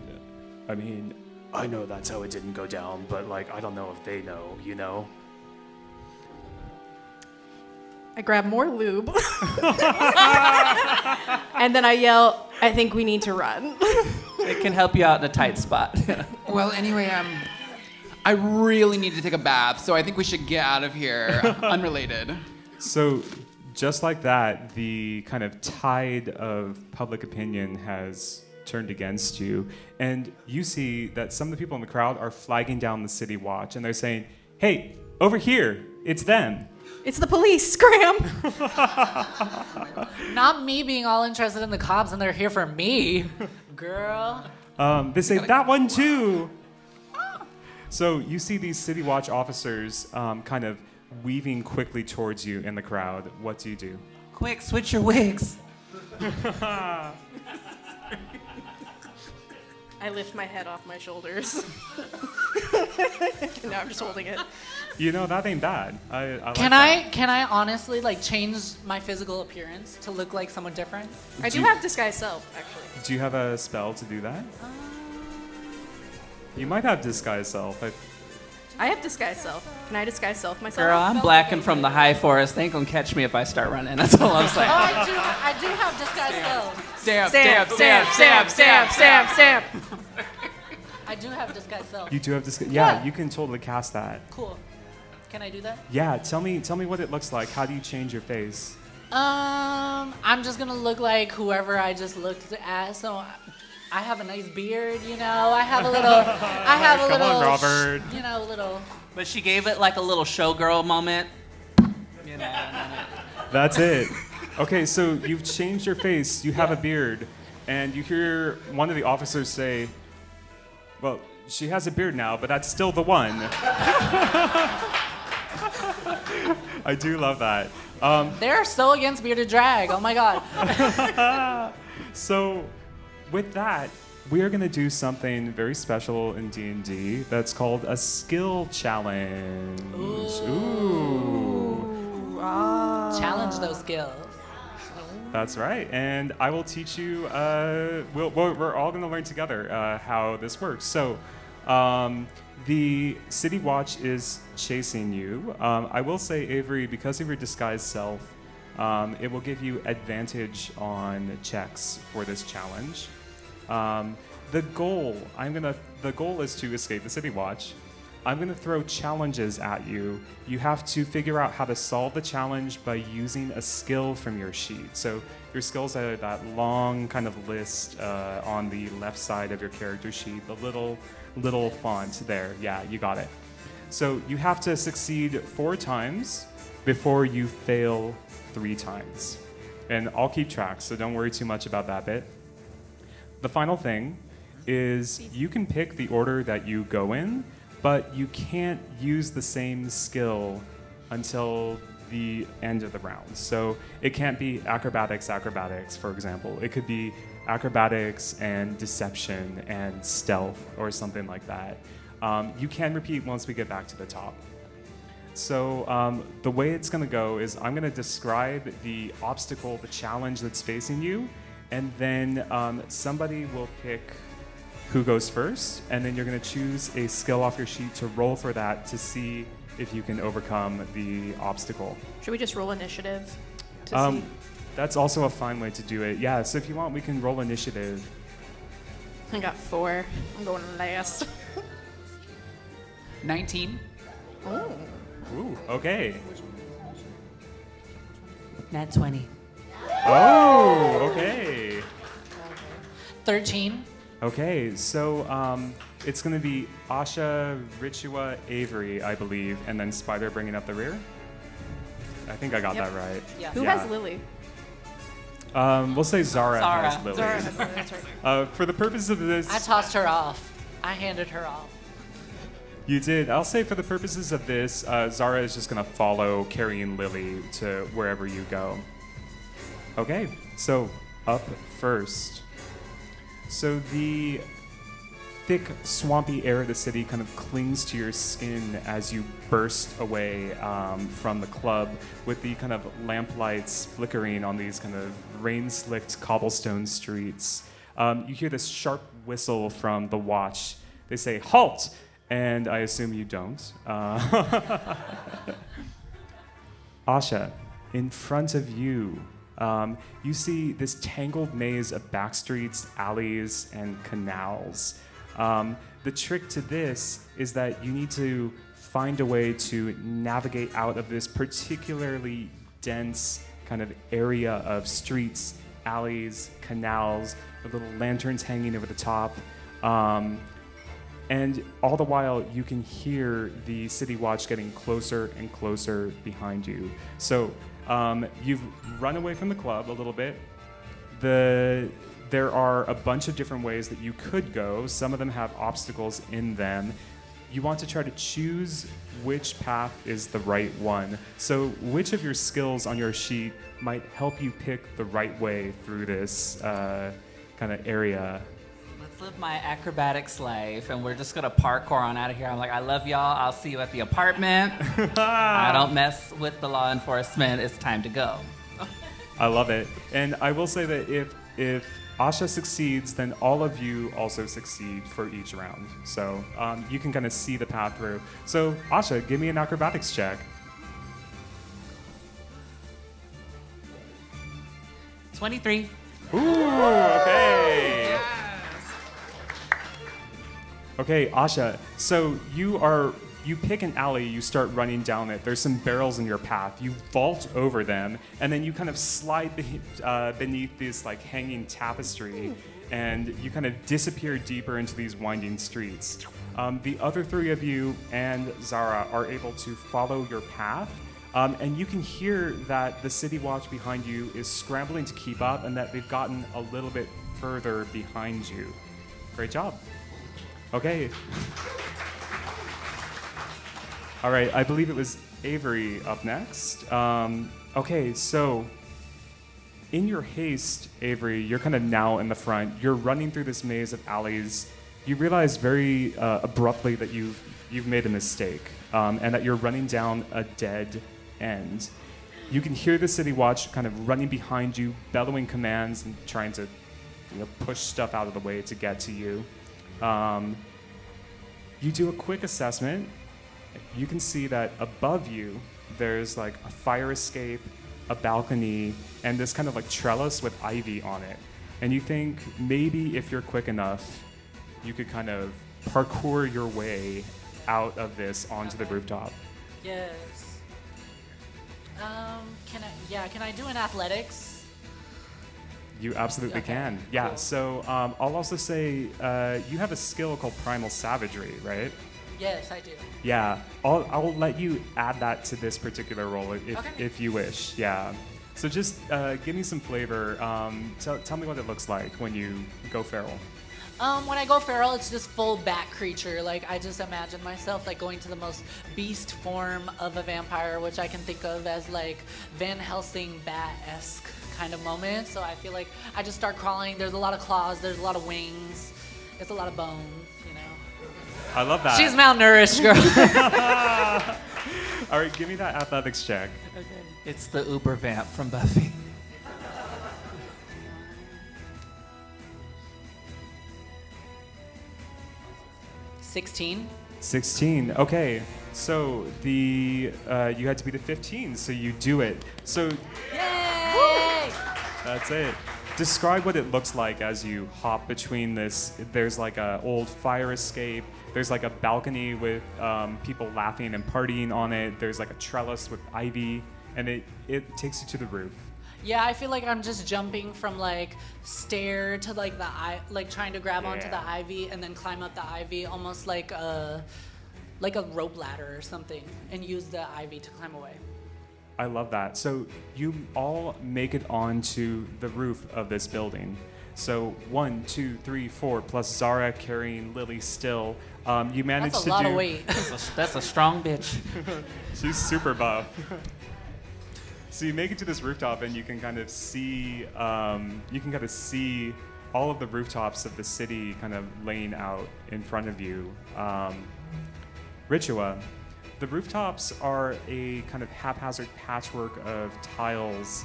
I mean, I know that's how it didn't go down, but like, I don't know if they know, you know? I grab more lube. And then I yell, I think we need to run. It can help you out in a tight spot. Well, anyway, I really need to take a bath, so I think we should get out of here. Unrelated. so just like that, the kind of tide of public opinion has turned against you, and you see that some of the people in the crowd are flagging down the city watch, and they're saying, hey, over here, it's them. It's the police, scram! Not me being all interested in the cops and they're here for me. Girl. They say, that one too. So you see these city watch officers kind of weaving quickly towards you in the crowd. What do you do? Quick, switch your wigs. I lift my head off my shoulders. No, I'm just holding it. You know, that ain't bad. I like Can that. I honestly like change my physical appearance to look like someone different? I do have disguise self, actually. Do you have a spell to do that? You might have disguise self. I have disguise self. Can I disguise self myself? Girl, I'm blacking from the high forest. They ain't gonna catch me if I start running. That's all I'm saying. I do have disguise self. Stamp, Stamp, stamp, stamp, stamp, stamp, stamp. I do have disguise self. You do have disguise. Yeah, Yeah. you can totally cast that. Cool. Can I do that? Yeah, tell me what it looks like. How do you change your face? I'm just gonna look like whoever I just looked at. So I have a nice beard, you know. I have a little. Come on, Robert. You know, a little. But she gave it like a little showgirl moment. You know. That's it. Okay, so you've changed your face. You have a beard, and you hear one of the officers say, "Well, she has a beard now, but that's still the one." I do love that. They're so against bearded drag. Oh my god. So, with that, we are going to do something very special in D&D that's called a skill challenge. Ooh. Challenge those skills. That's right. And I will teach you, we're all going to learn together how this works. So, the City Watch is chasing you. I will say, Avery, because of your disguised self, it will give you advantage on checks for this challenge. The goal is to escape the City Watch. I'm going to throw challenges at you. You have to figure out how to solve the challenge by using a skill from your sheet. So your skills are that long kind of list on the left side of your character sheet, the little font there. Yeah, you got it. So you have to succeed 4 times before you fail 3 times. And I'll keep track, so don't worry too much about that bit. The final thing is you can pick the order that you go in, but you can't use the same skill until the end of the round. So it can't be acrobatics, for example. It could be acrobatics and deception and stealth or something like that. You can repeat once we get back to the top. So the way it's going to go is I'm going to describe the obstacle, the challenge that's facing you, and then somebody will pick who goes first, and then you're going to choose a skill off your sheet to roll for that to see if you can overcome the obstacle. Should we just roll initiative to see? That's also a fine way to do it. Yeah, so if you want, we can roll initiative. I got 4. I'm going last. 19. Oh. Ooh, okay. Nat 20. Oh, okay. 13. Okay, so it's going to be Asha, Ritua, Avery, I believe, and then Spyder bringing up the rear. I think I got that right. Yeah. Who has Lily? We'll say Zara has Zara. Lily. Zara has Lily, that's right. For the purpose of this, I tossed her off. I handed her off. you did. I'll say for the purposes of this, Zara is just going to follow carrying Lily to wherever you go. Okay, so up first. So the thick, swampy air of the city kind of clings to your skin as you burst away from the club with the kind of lamplights flickering on these kind of rain-slicked cobblestone streets. You hear this sharp whistle from the watch. They say, "Halt!" And I assume you don't. Asha, in front of you, you see this tangled maze of back streets, alleys, and canals. The trick to this is that you need to find a way to navigate out of this particularly dense kind of area of streets, alleys, canals, with little lanterns hanging over the top. And all the while, you can hear the City Watch getting closer and closer behind you. So you've run away from the club a little bit. There are a bunch of different ways that you could go. Some of them have obstacles in them. You want to try to choose which path is the right one. So which of your skills on your sheet might help you pick the right way through this kind of area? Let's live my acrobatics life, and we're just gonna parkour on out of here. I'm like, I love y'all. I'll see you at the apartment. I don't mess with the law enforcement. It's time to go. I love it. And I will say that if Asha succeeds, then all of you also succeed for each round. So you can kind of see the path through. So Asha, give me an acrobatics check. 23. Ooh, okay. Okay, Asha, so you pick an alley, you start running down it. There's some barrels in your path. You vault over them, and then you kind of slide beneath this like hanging tapestry, and you kind of disappear deeper into these winding streets. The other 3 of you and Zara are able to follow your path, and you can hear that the City Watch behind you is scrambling to keep up, and that they've gotten a little bit further behind you. Great job. Okay. All right, I believe it was Avery up next. Okay, so in your haste, Avery, you're kind of now in the front. You're running through this maze of alleys. You realize very abruptly that you've made a mistake, and that you're running down a dead end. You can hear the City Watch kind of running behind you, bellowing commands and trying to push stuff out of the way to get to you. You do a quick assessment. You can see that above you, there's like a fire escape, a balcony, and this kind of like trellis with ivy on it. And you think maybe if you're quick enough, you could kind of parkour your way out of this onto the rooftop. Yes. Can I do an athletics? You absolutely Okay, can. Yeah, cool. so I'll also say you have a skill called Primal Savagery, right? Yes, I do. Yeah, I'll let you add that to this particular role Okay. if you wish. Yeah. So just give me some flavor. Tell me what it looks like when you go feral. When I go feral, it's just full bat creature. Like, I just imagine myself like going to the most beast form of a vampire, which I can think of as like Van Helsing bat-esque kind of moment. So I feel like I just start crawling. There's a lot of claws. There's a lot of wings. It's a lot of bones, you know. I love that. She's malnourished, girl. All right, give me that athletics check. Okay. It's the Uber vamp from Buffy. 16. 16. Okay. So you had to be the 15, so you do it. So Yay! that's it. Describe what it looks like as you hop between this. There's like a old fire escape. There's like a balcony with people laughing and partying on it. There's like a trellis with ivy, and it takes you to the roof. Yeah, I feel like I'm just jumping from like stair to like like trying to grab onto the ivy and then climb up the ivy, almost like a rope ladder or something, and use the ivy to climb away. I love that. So you all make it onto the roof of this building. So 1, 2, 3, 4, plus Zara carrying Lily still. You managed That's to a lot do. of weight. That's a strong bitch. She's super buff. So you make it to this rooftop, and you can kind of see all of the rooftops of the city kind of laying out in front of you. Ritua, the rooftops are a kind of haphazard patchwork of tiles,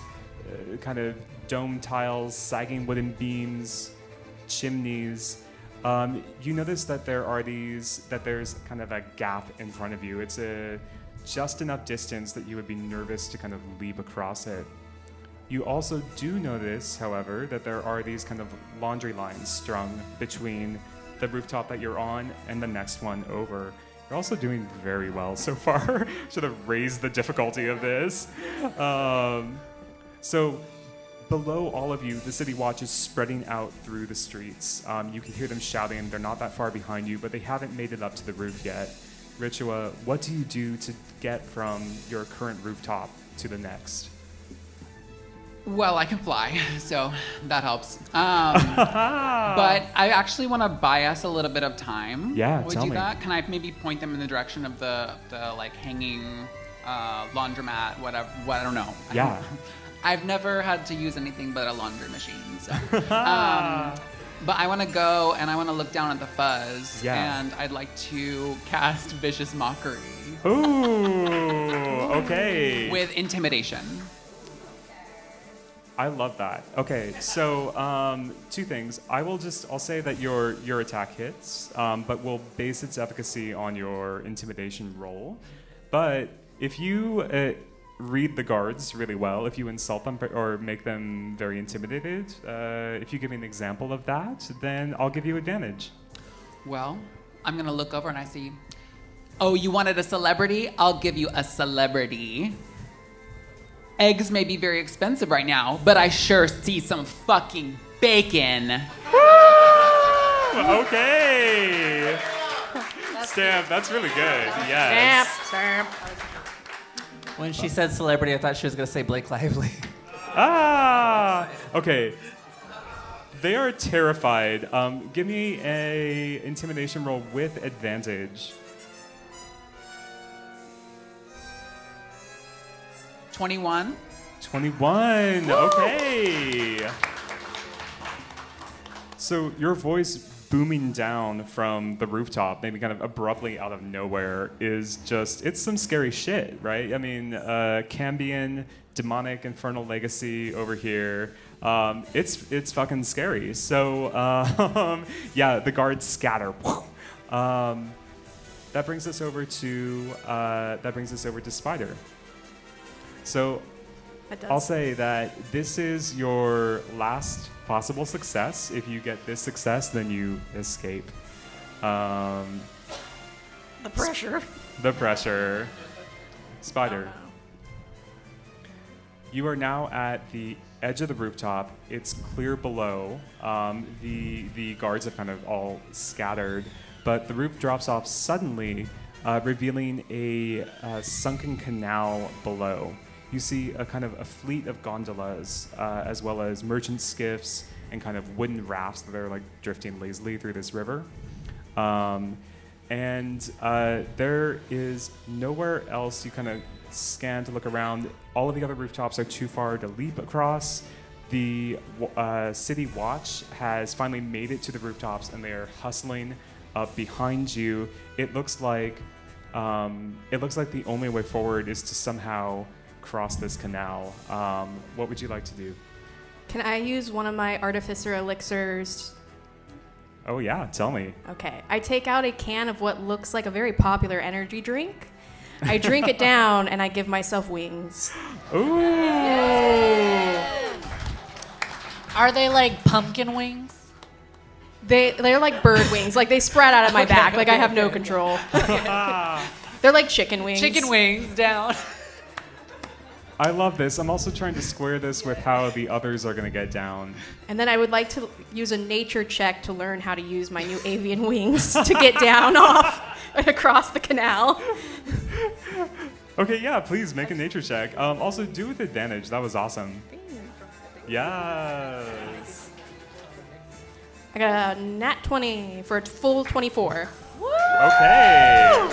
kind of dome tiles, sagging wooden beams, chimneys. You notice that there's kind of a gap in front of you. It's just enough distance that you would be nervous to kind of leap across it. You also do notice, however, that there are these kind of laundry lines strung between the rooftop that you're on and the next one over. You're also doing very well so far. Should have raised the difficulty of this. So below all of you, the city watch is spreading out through the streets. You can hear them shouting. They're not that far behind you, but they haven't made it up to the roof yet. Ritua, what do you do to get from your current rooftop to the next? Well, I can fly, so that helps. But I actually want to buy us a little bit of time. Yeah, Would tell you me. that? Can I maybe point them in the direction of the like hanging laundromat, whatever? Well, I don't know. Yeah. I've never had to use anything but a laundry machine. So. But I want to go and I want to look down at the fuzz. Yeah. And I'd like to cast Vicious Mockery. Ooh, okay. With Intimidation. I love that. Okay, so 2 things. I'll say that your attack hits, but we'll base its efficacy on your intimidation roll. But if you read the guards really well, if you insult them or make them very intimidated, if you give me an example of that, then I'll give you advantage. Well, I'm gonna look over and I see, oh, you wanted a celebrity? I'll give you a celebrity. Eggs may be very expensive right now, but I sure see some fucking bacon. Okay. Stamp, that's really good. Yes. Stamp. When she said celebrity, I thought she was going to say Blake Lively. Okay. They are terrified. Give me a intimidation roll with advantage. 21. 21. Okay. So your voice booming down from the rooftop, maybe kind of abruptly out of nowhere, is it's some scary shit, right? I mean, Cambion, demonic infernal legacy over here. It's fucking scary. So yeah, the guards scatter. That brings us over to Spyder. So I'll say that this is your last possible success. If you get this success, then you escape. The pressure. The pressure. Spyder. You are now at the edge of the rooftop. It's clear below. The guards have kind of all scattered, but the roof drops off suddenly, revealing a sunken canal below. You see a kind of a fleet of gondolas, as well as merchant skiffs and kind of wooden rafts that are like drifting lazily through this river. And there is nowhere else. You kind of scan to look around. All of the other rooftops are too far to leap across. the city watch has finally made it to the rooftops, and they are hustling up behind you. It looks like the only way forward is to somehow cross this canal. What would you like to do? Can I use one of my artificer elixirs? Oh yeah, tell me. Okay. I take out a can of what looks like a very popular energy drink. I drink it down, and I give myself wings. Ooh. Are they like pumpkin wings? They're like bird wings. Like, they spread out of my back. Like, I have no control. They're like chicken wings. Chicken wings down. I love this. I'm also trying to square this with how the others are going to get down. And then I would like to use a nature check to learn how to use my new avian wings to get down off and across the canal. Okay, yeah, please make a nature check. Also, do with advantage. That was awesome. Yes. I got a nat 20 for a full 24. Okay.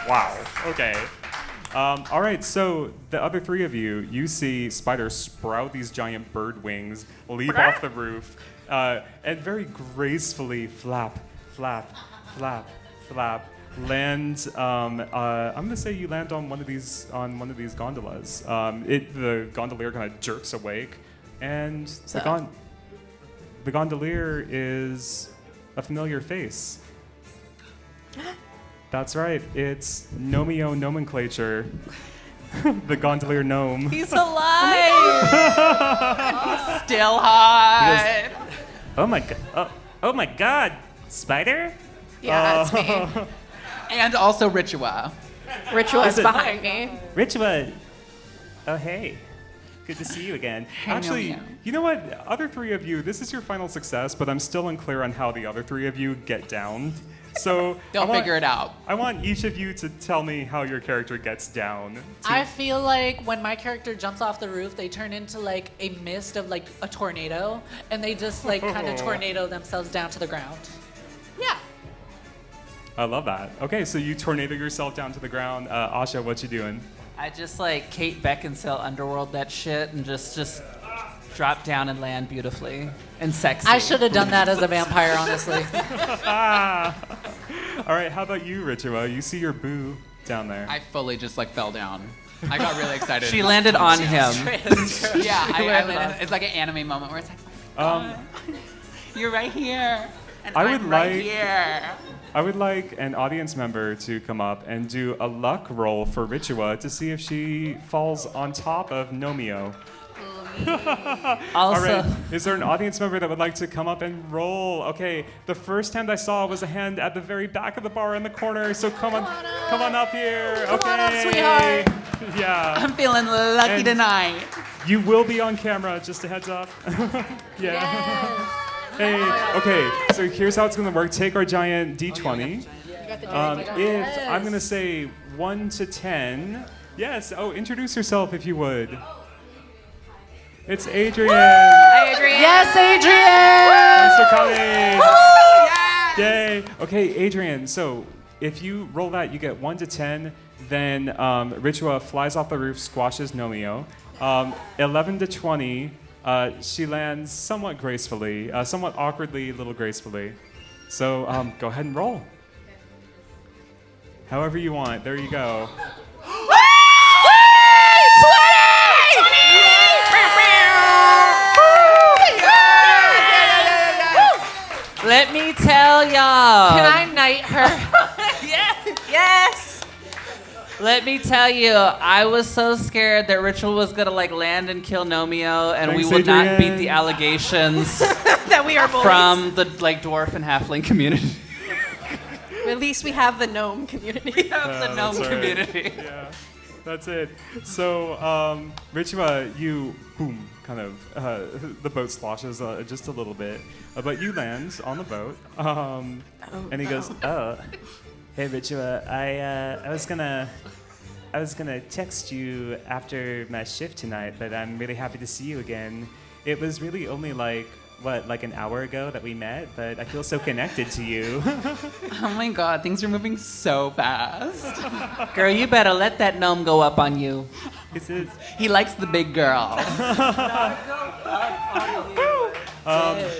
Wow. Okay. All right, so the other three of you see Spyder sprout these giant bird wings, leap off the roof, and very gracefully flap, flap, flap, flap, land. I'm gonna say you land on one of these gondolas. The gondolier kind of jerks awake, and the gondolier is a familiar face. That's right, it's Nomeo Nomenclature, the gondolier gnome. He's alive! Still hot. Oh my God, Spyder? Yeah, that's me. And also Ritua. Ritual is behind me. Ritua. Oh, hey. Good to see you again. Actually, Nomeo. you know what? Other three of you, this is your final success, but I'm still unclear on how the other three of you get down. So They'll figure it out. I want each of you to tell me how your character gets down. I feel like when my character jumps off the roof, they turn into like a mist of like a tornado, and they just like kind of tornado themselves down to the ground. Yeah. I love that. Okay, so you tornado yourself down to the ground. Asha, what you doing? I just like Kate Beckinsale underworld that shit and just drop down and land beautifully and sexy. I should have done that as a vampire, honestly. All right, how about you, Ritua? You see your boo down there. I fully just like fell down. I got really excited. She landed on him. Yeah, I landed. It's like an anime moment where it's like, you're right here, and I'm right here. I would like an audience member to come up and do a luck roll for Ritua to see if she falls on top of Nomeo. All right. Is there an audience member that would like to come up and roll? Okay, the first hand I saw was a hand at the very back of the bar in the corner, so come on up here. Come okay. on up, sweetheart. Yeah. I'm feeling lucky And- tonight. You will be on camera, just a heads up. Yeah. Hey, okay, so here's how it's gonna work. Take our giant D20. If I'm gonna say 1 to 10, yes, introduce yourself if you would. It's Adrian. Hi, Adrian. Yes, Adrian! Thanks for coming. Yay. Okay, Adrian, so if you roll that, you get 1 to 10, then Ritua flies off the roof, squashes Nomeo. 11 to 20, she lands somewhat gracefully, somewhat awkwardly, a little gracefully. So go ahead and roll. However you want. There you go. Let me tell y'all. Can I knight her? Yes. Let me tell you, I was so scared that Ritual was gonna like land and kill Nomeo, and Thanks, we would not Adrian. beat the allegations That we are bullies. from the like dwarf and halfling community. At least we have the gnome community. The gnome that's right. community. Yeah, that's it. So, Ritua, you, boom, kind of, the boat sloshes just a little bit, but you land on the boat, and he goes, Hey, Ritua, I was gonna text you after my shift tonight, but I'm really happy to see you again. It was really only like an hour ago that we met, but I feel so connected to you. Oh my god, things are moving so fast. Girl, you better let that gnome go up on you. He likes the big girls.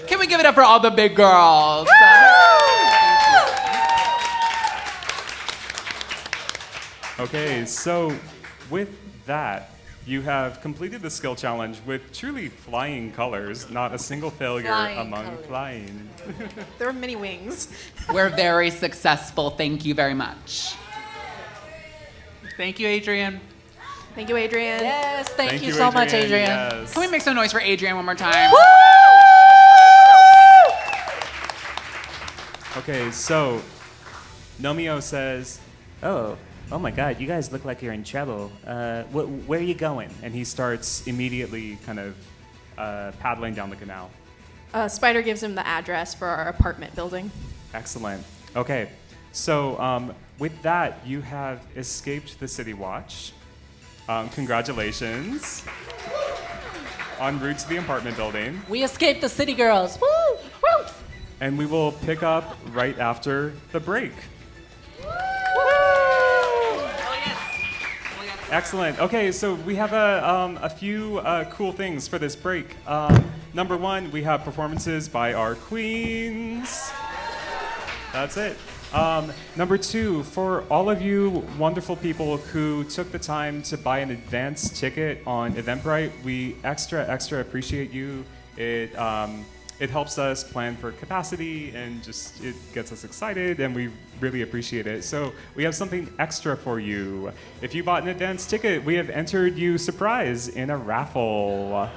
Can we give it up for all the big girls? Okay, so with that, you have completed the skill challenge with truly flying colors, not a single failure among flying. There were many wings. We're very successful. Thank you very much. Thank you, Adrian. Thank you, Adrian. Yes, thank you so much, Adrian. Yes. Can we make some noise for Adrian one more time? Okay, so Nomio says, Oh my God, you guys look like you're in trouble. Where are you going? and he starts immediately kind of paddling down the canal. Spyder gives him the address for our apartment building. Excellent. Okay, so with that, you have escaped the City Watch. Congratulations. En route to the apartment building. We escaped the city girls. Woo! Woo! And we will pick up right after the break. Excellent. Okay, so we have a few cool things for this break. Number one, we have performances by our queens. That's it. Number two, for all of you wonderful people who took the time to buy an advance ticket on Eventbrite, we extra appreciate you. It helps us plan for capacity and just it gets us excited and we really appreciate it. So we have something extra for you. If you bought an advance ticket, we have entered you surprise in a raffle.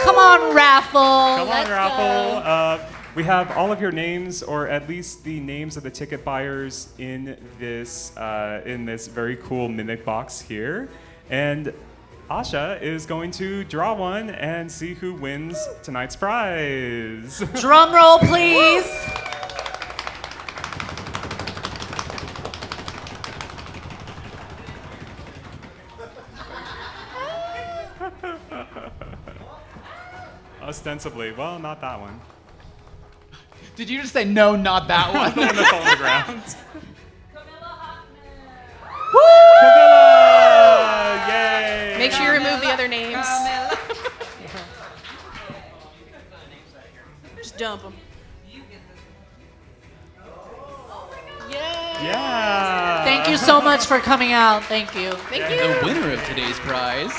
Come on, raffle. Come on, Let's raffle. go. We have all of your names, or at least the names of the ticket buyers in this very cool mimic box here. And Asha is going to draw one and see who wins tonight's prize. Drum roll, please. Ostensibly. Well, not that one. Did you just say no, not that one? The one that's on the ground. Camilla! Yay! Make sure you remove the other names. Just dump them. Yeah! Thank you so much for coming out. Thank you. Thank you. The winner of today's prize.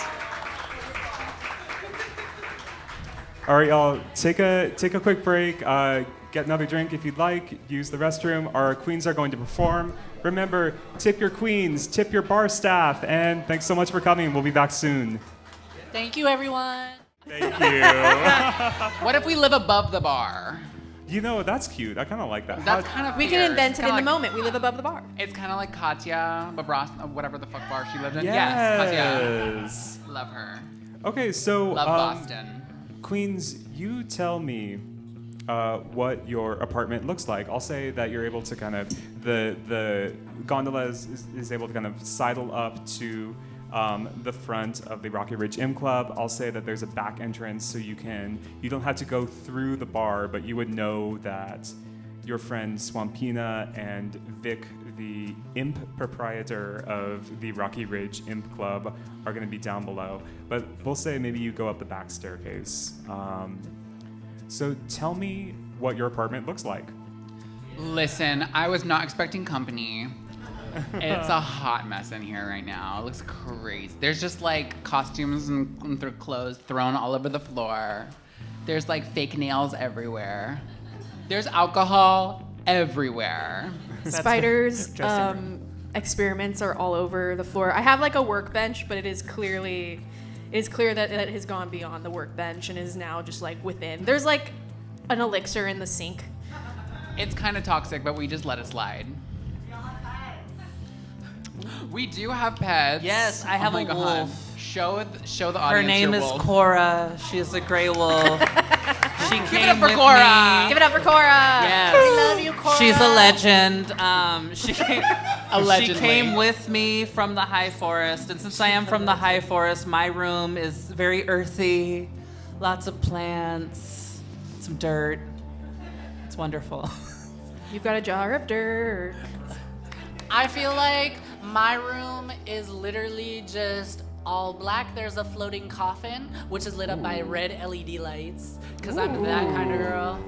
All right, y'all, take a quick break. Get another drink if you'd like. Use the restroom. Our queens are going to perform. Remember, tip your queens, tip your bar staff, and thanks so much for coming. We'll be back soon. Thank you, everyone. Thank you. What if we live above the bar? You know, that's cute. I kind of like that. That's kind of We fierce. can invent it in Kinda the like- moment. We live above the bar. It's kind of like Katya, whatever the fuck bar she lived in. Yes. Katya. Love her. Okay, so Love Boston. queens, you tell me what your apartment looks like. I'll say that you're able to kind of the gondola is able to kind of sidle up to the front of the Rocky Ridge Imp Club. I'll say that there's a back entrance, so you don't have to go through the bar, but you would know that your friend Swampina and Vic, the imp proprietor of the Rocky Ridge Imp Club, are going to be down below. But we'll say maybe you go up the back staircase. So tell me what your apartment looks like. Listen, I was not expecting company. It's a hot mess in here right now. It looks crazy. There's just like costumes and clothes thrown all over the floor. There's like fake nails everywhere. There's alcohol everywhere. Spiders, experiments are all over the floor. I have like a workbench, but it is clear that it has gone beyond the workbench and is now just like within. There's like an elixir in the sink. It's kind of toxic, but we just let it slide. We do have pets. Yes, I have oh my a God. wolf. Show the audience Her name your is wolf. Queera. She's a gray wolf. She Give it came up for with Queera. me. Give it up for Queera. Yes. I love you, Cora. She's a legend. She Allegedly. came with me from the high forest, and since I am from the high forest, my room is very earthy, lots of plants, some dirt. It's wonderful. You've got a jar of dirt. I feel like My room is literally just all black. There's a floating coffin, which is lit up by red LED lights, because I'm that kind of girl.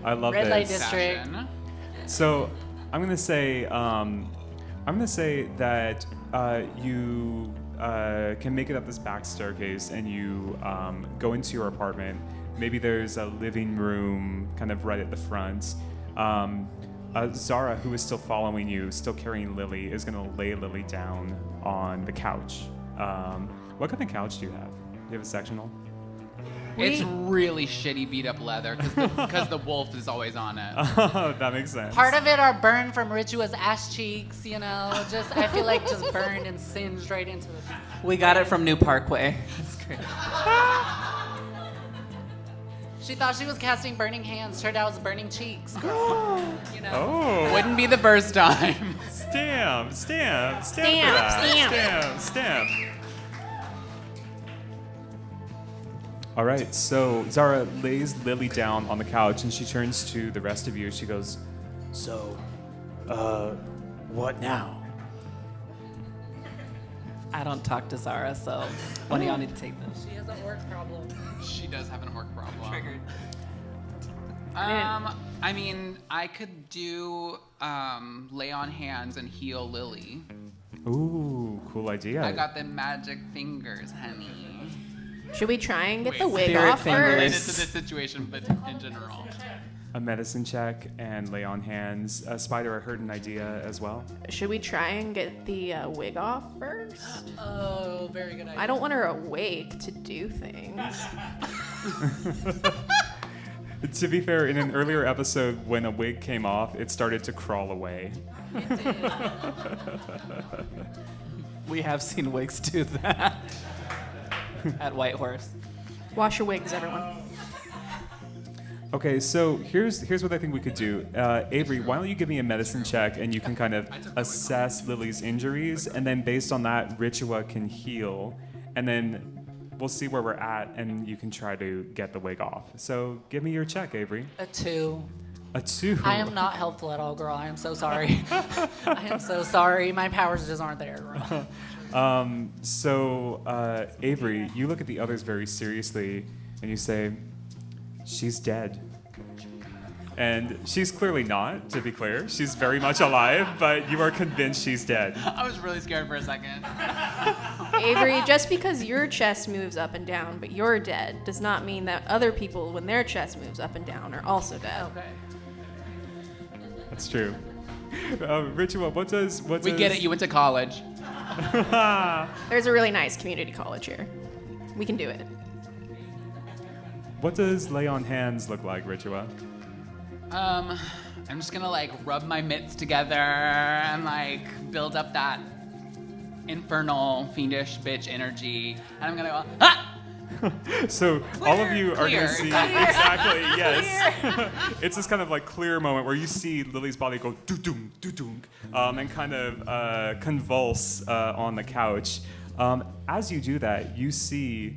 I love Red light this. district. Fashion. So I'm gonna say that you can make it up this back staircase and you go into your apartment. Maybe there's a living room kind of right at the front. Zara, who is still following you, still carrying Lily, is gonna lay Lily down on the couch. What kind of couch do you have? Do you have a sectional? It's really shitty beat up leather because the wolf is always on it. Oh, that makes sense. Part of it are burned from Ritua's ass cheeks, you know. Just I feel like just burned and singed right into it. We got it from New Parkway. That's great. She thought she was casting burning hands. Turned out it was burning cheeks, girl. You know. Oh, Wouldn't be the first time. stamp. All right, so Zara lays Lily down on the couch and she turns to the rest of you. She goes, So, what now? I don't talk to Zara, so one of y'all need to take this. She has a work problem. She does have an orc problem. Triggered. I mean, I could do lay on hands and heal Lily. ooh, cool idea. I got the magic fingers, honey. Should we try and get Wait, the wig spirit off fingers. Related first? to this situation, but in general. A medicine check and lay on hands. Spyder, I heard an idea as well. Should we try and get the wig off first? Oh, very good idea. I don't want her awake to do things. To be fair, in an earlier episode, when a wig came off, it started to crawl away. We have seen wigs do that at White Horse. Wash your wigs, everyone. Okay, so here's what I think we could do. Avery, why don't you give me a medicine check and you can kind of assess Lily's injuries, and then based on that, Ritua can heal, and then we'll see where we're at, and you can try to get the wig off. So give me your check, Avery. A 2. A 2. I am not helpful at all, girl. I am so sorry. I am so sorry. My powers just aren't there, girl. Avery, you look at the others very seriously, and you say, she's dead. And she's clearly not, to be clear. She's very much alive, but you are convinced she's dead. I was really scared for a second. Avery, just because your chest moves up and down, but you're dead, does not mean that other people, when their chest moves up and down, are also dead. Okay. That's true. Ritua, what does... We get it. You went to college. There's a really nice community college here. We can do it. What does lay on hands look like, Ritua? I'm just gonna like rub my mitts together and like build up that infernal fiendish bitch energy, and I'm gonna go, ah! So all of you are going to Clear. see exactly, yes. It's this kind of like clear moment where you see Lily's body go doo-doom, doo-doom, and kind of convulse on the couch. As you do that, you see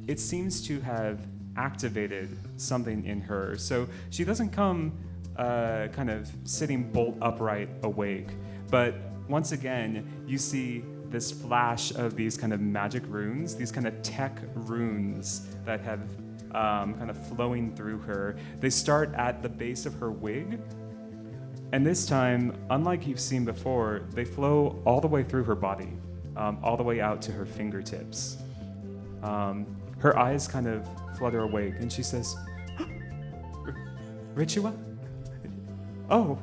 it seems to have activated something in her. So she doesn't come kind of sitting bolt upright awake, but once again, you see this flash of these kind of magic runes, these kind of tech runes that have kind of flowing through her. They start at the base of her wig, and this time, unlike you've seen before, they flow all the way through her body, all the way out to her fingertips. Her eyes kind of flutter awake, and she says, Ritua? Oh,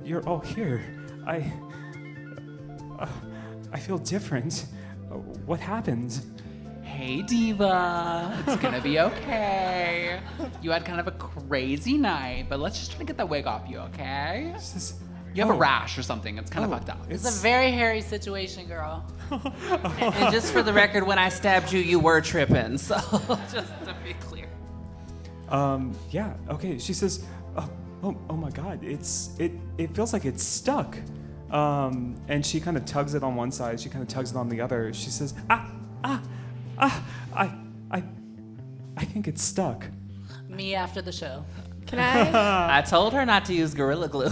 you're all here. I feel different. What happened? Hey, Diva. It's gonna be okay. You had kind of a crazy night, but let's just try to get that wig off you, okay? You have a rash or something. It's kind of fucked up. It's a very hairy situation, girl. And just for the record, when I stabbed you, you were tripping. So just to be clear. Yeah, okay. She says, oh my God, it feels like it's stuck. And she kind of tugs it on one side, she kind of tugs it on the other. She says, I think it's stuck. Me after the show. Can I? I told her not to use Gorilla Glue.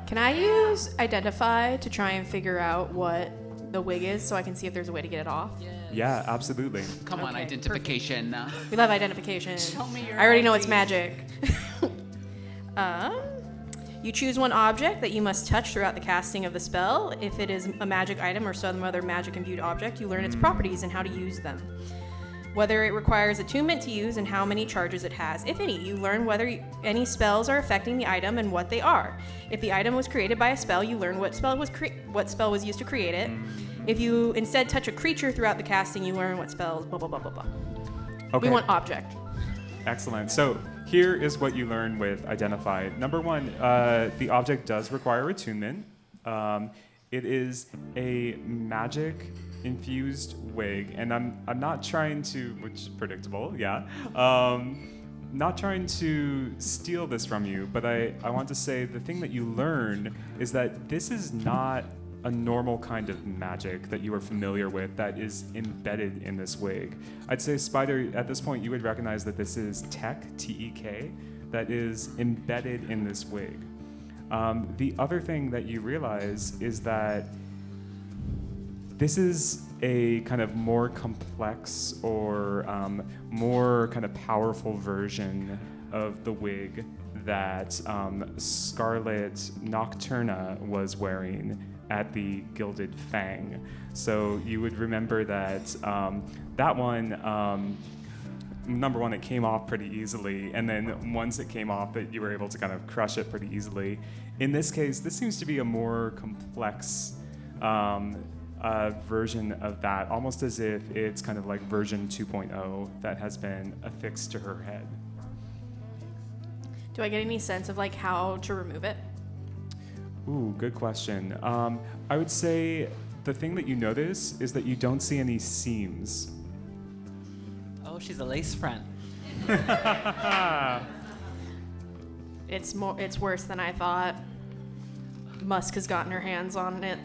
Can I use Identify to try and figure out what the wig is so I can see if there's a way to get it off? Yeah, absolutely. Come on, Okay, identification. We love identification. Show me your I already know ID. it's magic. You choose one object that you must touch throughout the casting of the spell. If it is a magic item or some other magic imbued object, you learn its properties and how to use them. Whether it requires attunement to use and how many charges it has, if any. You learn whether any spells are affecting the item and what they are. If the item was created by a spell, you learn what spell was used to create it. If you instead touch a creature throughout the casting, you learn what spells, blah, blah, blah, blah, blah. Okay. We want object. Excellent. So here is what you learn with Identify. Number one, the object does require attunement. It is a magic-infused wig, and I'm not trying to, which is predictable, yeah. Not trying to steal this from you, but I want to say the thing that you learn is that this is not a normal kind of magic that you are familiar with that is embedded in this wig. I'd say, Spyder, at this point, you would recognize that this is tech, T-E-K, that is embedded in this wig. The other thing that you realize is that this is a kind of more complex or more kind of powerful version of the wig that Scarlet Nocturna was wearing at the Gilded Fang. So you would remember that that one, number one, it came off pretty easily, and then once it came off, you were able to kind of crush it pretty easily. In this case, this seems to be a more complex version of that, almost as if it's kind of like version 2.0 that has been affixed to her head. Do I get any sense of like how to remove it? Ooh, good question. I would say the thing that you notice is that you don't see any seams. Oh, she's a lace front. It's worse than I thought. Musk has gotten her hands on it.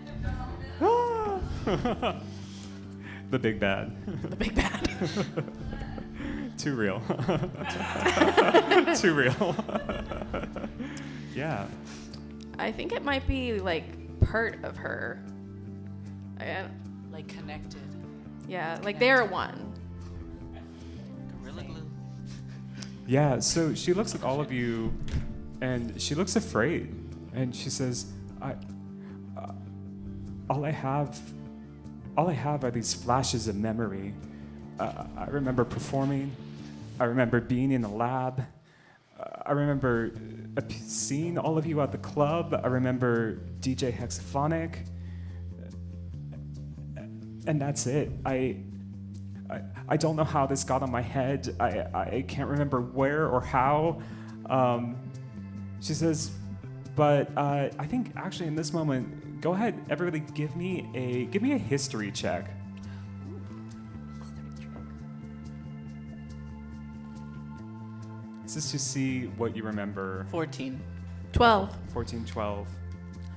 The big bad. The big bad. Too real. Too real. Yeah. I think it might be like part of her. Like connected. Yeah, like they're one. Gorilla glue. Yeah, so she looks at all of you and she looks afraid. And she says, all I have are these flashes of memory. I remember performing. I remember being in the lab. I remember seeing all of you at the club. I remember DJ Hexaphonic. And that's it. I don't know how this got on my head. I can't remember where or how. She says, but I think actually in this moment, go ahead, everybody, give me a history check. This is to see what you remember. 14. 12. 14, 12.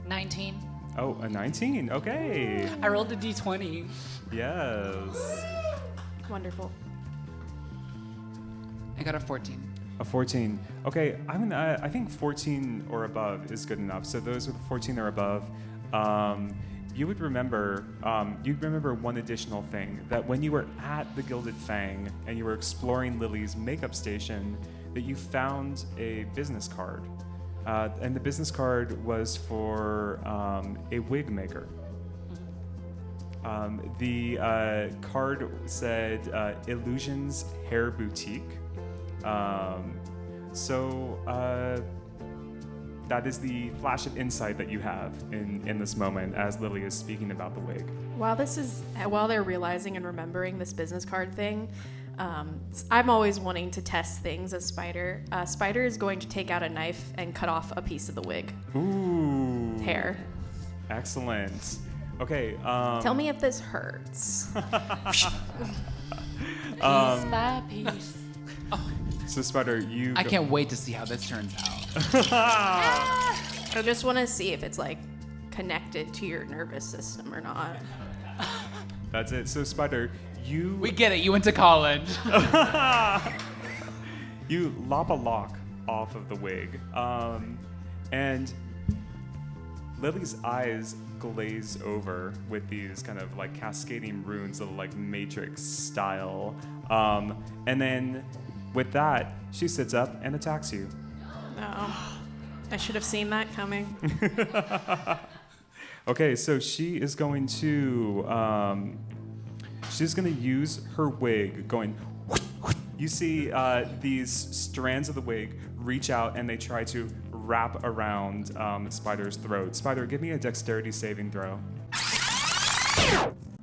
19. Oh, a 19. Okay. I rolled a d20. Yes. Wonderful. I got a 14. A 14. Okay, I think 14 or above is good enough. So those with 14 or above, you would remember, you'd remember one additional thing, that when you were at the Gilded Fang and you were exploring Lily's makeup station, that you found a business card. And the business card was for a wig maker. The card said Illusions Hair Boutique. So that is the flash of insight that you have in this moment as Lily is speaking about the wig. While they're realizing and remembering this business card thing, I'm always wanting to test things as Spyder. Spyder is going to take out a knife and cut off a piece of the wig. Ooh. Hair. Excellent. Okay. Tell me if this hurts. Piece by piece. So Spyder, you. I can't wait to see how this turns out. I just want to see if it's like connected to your nervous system or not. That's it. So Spyder, you. We get it. You went to college. You lop a lock off of the wig, and Lily's eyes glaze over with these kind of like cascading runes of like Matrix style. And then with that, she sits up and attacks you. Oh, I should have seen that coming. Okay, so she is going to use her wig going. You see these strands of the wig reach out and they try to wrap around Spyder's throat. Spyder, give me a dexterity saving throw.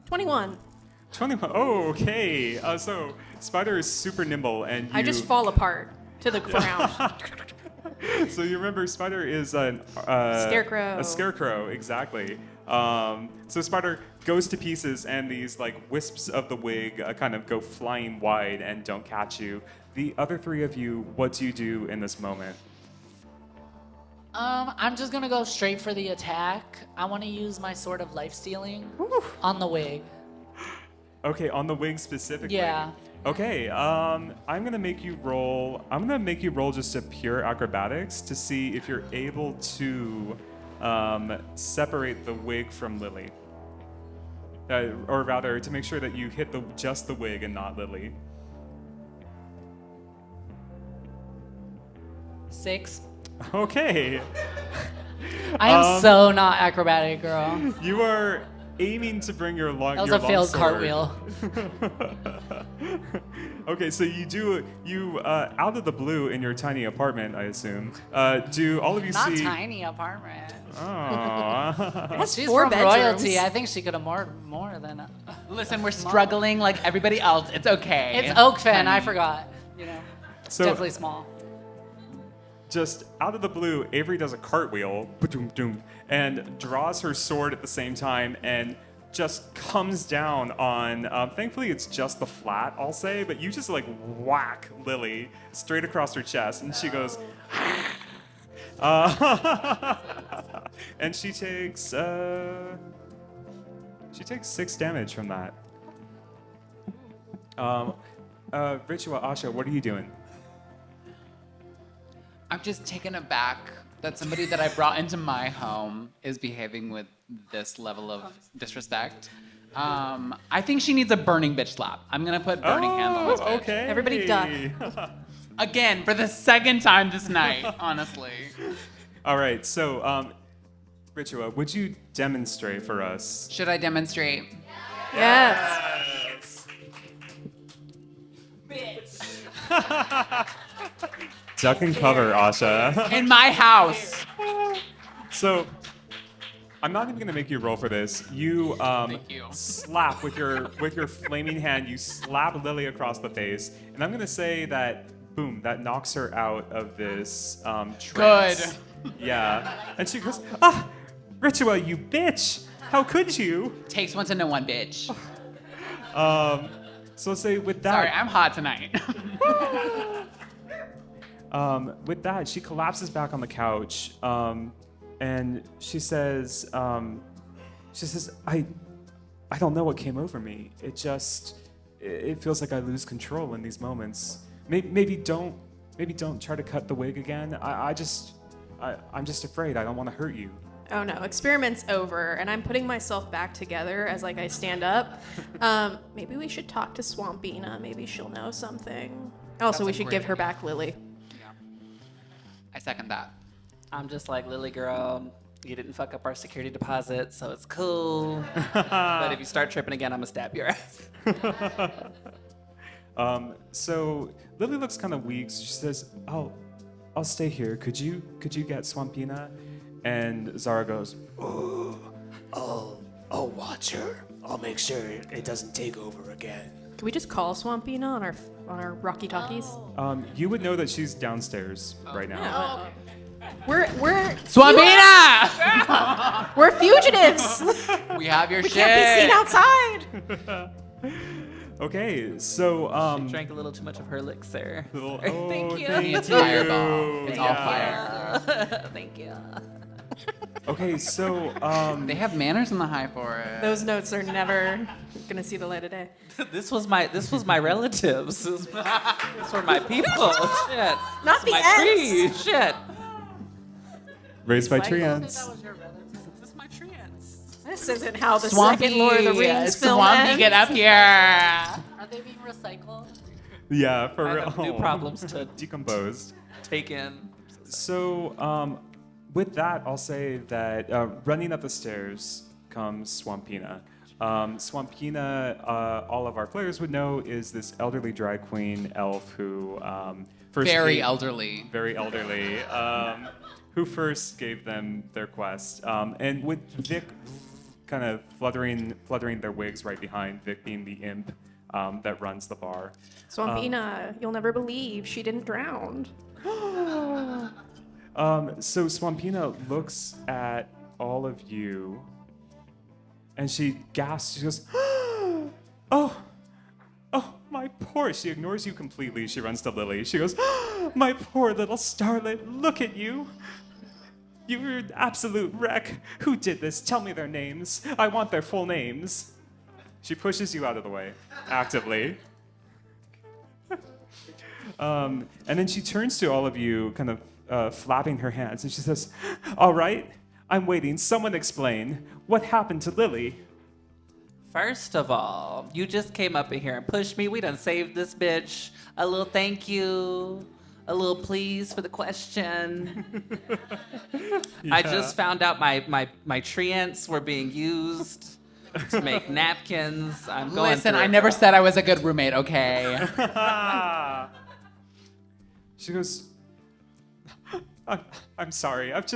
21. 21. Oh, okay. So Spyder is super nimble, and I just fall apart to the ground. So you remember, Spyder is a Scarecrow. A scarecrow, exactly. So Spyder goes to pieces, and these like wisps of the wig kind of go flying wide and don't catch you. The other three of you, what do you do in this moment? I'm just gonna go straight for the attack. I want to use my sword of life stealing on the wig. Okay, on the wig specifically. Yeah. Okay, I'm gonna make you roll. I'm gonna make you roll just a pure acrobatics to see if you're able to separate the wig from Lily, or rather, to make sure that you hit just the wig and not Lily. 6. Okay. I am so not acrobatic, girl. You are aiming to bring your long. That was your a failed longsword. cartwheel. Okay, so you out of the blue in your tiny apartment, I assume. Do all of you Not see? tiny apartment. Aww. That's She's 4 from bedrooms. royalty. I think she could have more than. Listen, we're struggling like everybody else. It's okay. It's Oakfen. I forgot. You know, So definitely small. just out of the blue, Avery does a cartwheel, ba-doom-doom, and draws her sword at the same time and just comes down on, thankfully it's just the flat, I'll say, but you just like whack Lily straight across her chest, and she goes, and she takes 6 damage from that. Ritua, Asha, what are you doing? I'm just taken aback that somebody that I brought into my home is behaving with this level of disrespect. I think she needs a burning bitch slap. I'm gonna put burning hands on this bitch. Okay. Everybody duck. Again, for the second time this night, honestly. All right, so, Ritua, would you demonstrate for us? Should I demonstrate? Yes. Duck and cover, Asha. In my house. So, I'm not even gonna make you roll for this. You, Thank you. slap with your flaming hand. You slap Lily across the face, and I'm gonna say that, boom, that knocks her out of this trance. Good. Yeah, and she goes, Ritua, you bitch! How could you? Takes one to know one, bitch. So say with that. Sorry, I'm hot tonight. With that, she collapses back on the couch, and she says, I don't know what came over me. It feels like I lose control in these moments. Maybe don't try to cut the wig again. I'm just afraid. I don't want to hurt you. Oh no, experiment's over, and I'm putting myself back together as like I stand up. Maybe we should talk to Swampina. Maybe she'll know something. Also, That's we a should great give her idea. back Lily. Yeah. I second that. I'm just like, Lily girl, you didn't fuck up our security deposit, so it's cool. But if you start tripping again, I'm gonna stab your ass. So Lily looks kind of weak. So she says, I'll stay here. Could you get Swampina? And Zara goes, I'll watch her. I'll make sure it doesn't take over again. Can we just call Swampina on our Rocky Talkies? you would know that she's downstairs right now. We're Swampina! we're fugitives. We have your We shit. can't be seen outside. Okay, so Drank a little too much of her elixir. Thank you. It's fireball. It's all fire. Thank you. Okay, so They have manners in the high forest. Those notes are never gonna see the light of day. This was my relatives. This were my people. Shit. Not the my Ents. tree. Shit. raised by tree ants. That was your relative. This isn't how the Swampy, second Lord of the Rings film Swampy, ends. get up here. Are they being recycled? Yeah, for I real. have new problems to Decomposed. take in. So, with that, I'll say that running up the stairs comes Swampina. Swampina, all of our players would know, is this elderly drag queen elf who first Very gave- elderly. very elderly, who first gave them their quest. And with Vic kind of fluttering their wigs right behind, Vic being the imp that runs the bar. Swampina, you'll never believe she didn't drown. So Swampina looks at all of you, and she gasps. She goes, "Oh, my poor." She ignores you completely. She runs to Lily. She goes, "My poor little starlet. Look at you. You're an absolute wreck. Who did this? Tell me their names. I want their full names." She pushes you out of the way, actively. And then she turns to all of you, kind of flapping her hands, and she says, "All right, I'm waiting. Someone explain. What happened to Lily?" First of all, you just came up in here and pushed me. We done saved this bitch. A little thank you. A little please for the question. I just found out my treants were being used to make napkins. I'm going Listen, through I it. never said I was a good roommate, okay? She goes, I'm sorry. I've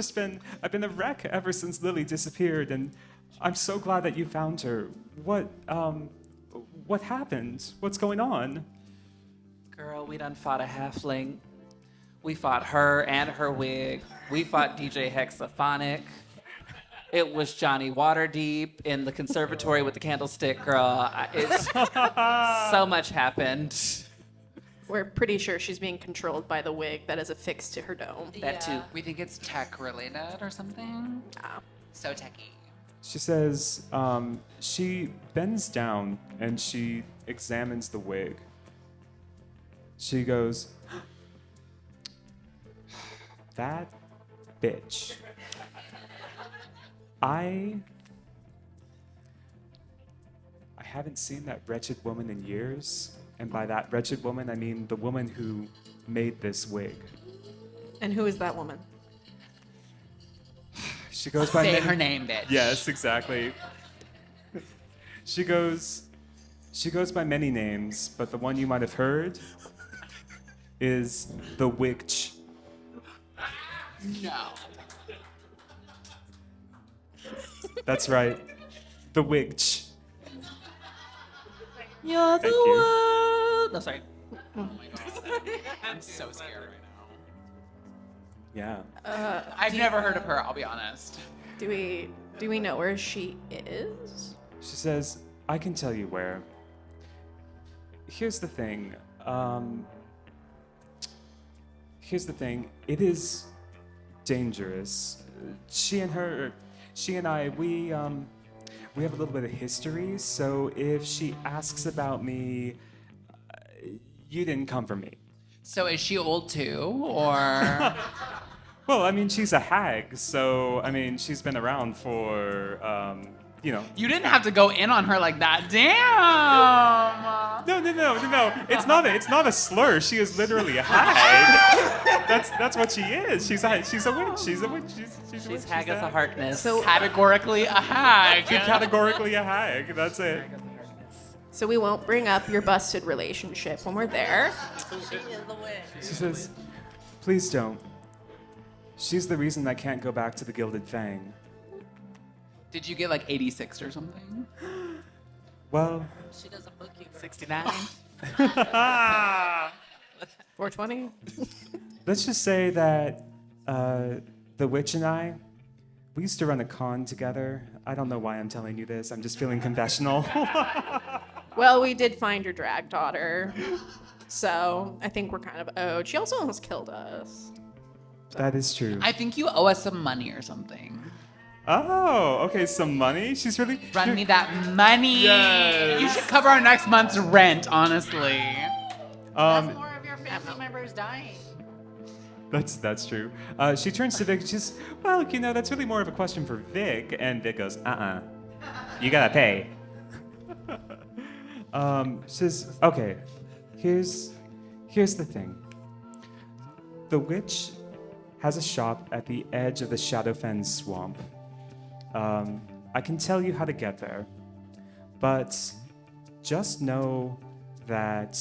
been a wreck ever since Lily disappeared, and I'm so glad that you found her. What happened? What's going on?" Girl, we done fought a halfling. We fought her and her wig. We fought DJ Hexaphonic. It was Johnny Waterdeep in the conservatory with the candlestick, girl. It's so much happened. We're pretty sure she's being controlled by the wig that is affixed to her dome. That too. We think it's tech related or something. Ah. So techy. She says, she bends down and she examines the wig. She goes, "That bitch. I haven't seen that wretched woman in years. And by that wretched woman, I mean the woman who made this wig." And who is that woman? She goes by Say many- her name, bitch. Yes, exactly. She goes by many names, but the one you might have heard is the Wigtch. No. That's right, the Wigtch. You're the Thank you. one. No, sorry. I'm so scared right Yeah. now. I've never heard of her, I'll be honest. Do we know where she is? She says, "I can tell you where. Here's the thing. It is dangerous. She and I, we have a little bit of history. So if she asks about me, you didn't come for me." So is she old too, or? Well, I mean, she's a hag, so I mean, she's been around for, You didn't have to go in on her like that. Damn. No. It's not a slur. She is literally a hag. That's what she is. She's a witch. She's a witch. She's She's Hagatha Harkness. So- Categorically a hag. Categorically a hag. That's it. So we won't bring up your busted relationship when we're there. She says, "Please don't. She's the reason I can't go back to the Gilded Fang." Did you get like 86 or something? Well, She does a bookkeeper. 69. 420? let's just say that the witch and I, we used to run a con together. I don't know why I'm telling you this. I'm just feeling confessional. Well, we did find your drag daughter. So I think we're kind of owed. She also almost killed us. That is true. I think you owe us some money or something. Oh, okay, some money? She's really... Run me that money. Yes. You should cover our next month's rent, honestly. That's more of your family members dying. That's true. She turns to Vic and she's, "Well, that's really more of a question for Vic." And Vic goes, You gotta pay. She says, okay, here's the thing. The witch has a shop at the edge of the Shadowfen swamp. I can tell you how to get there, but just know that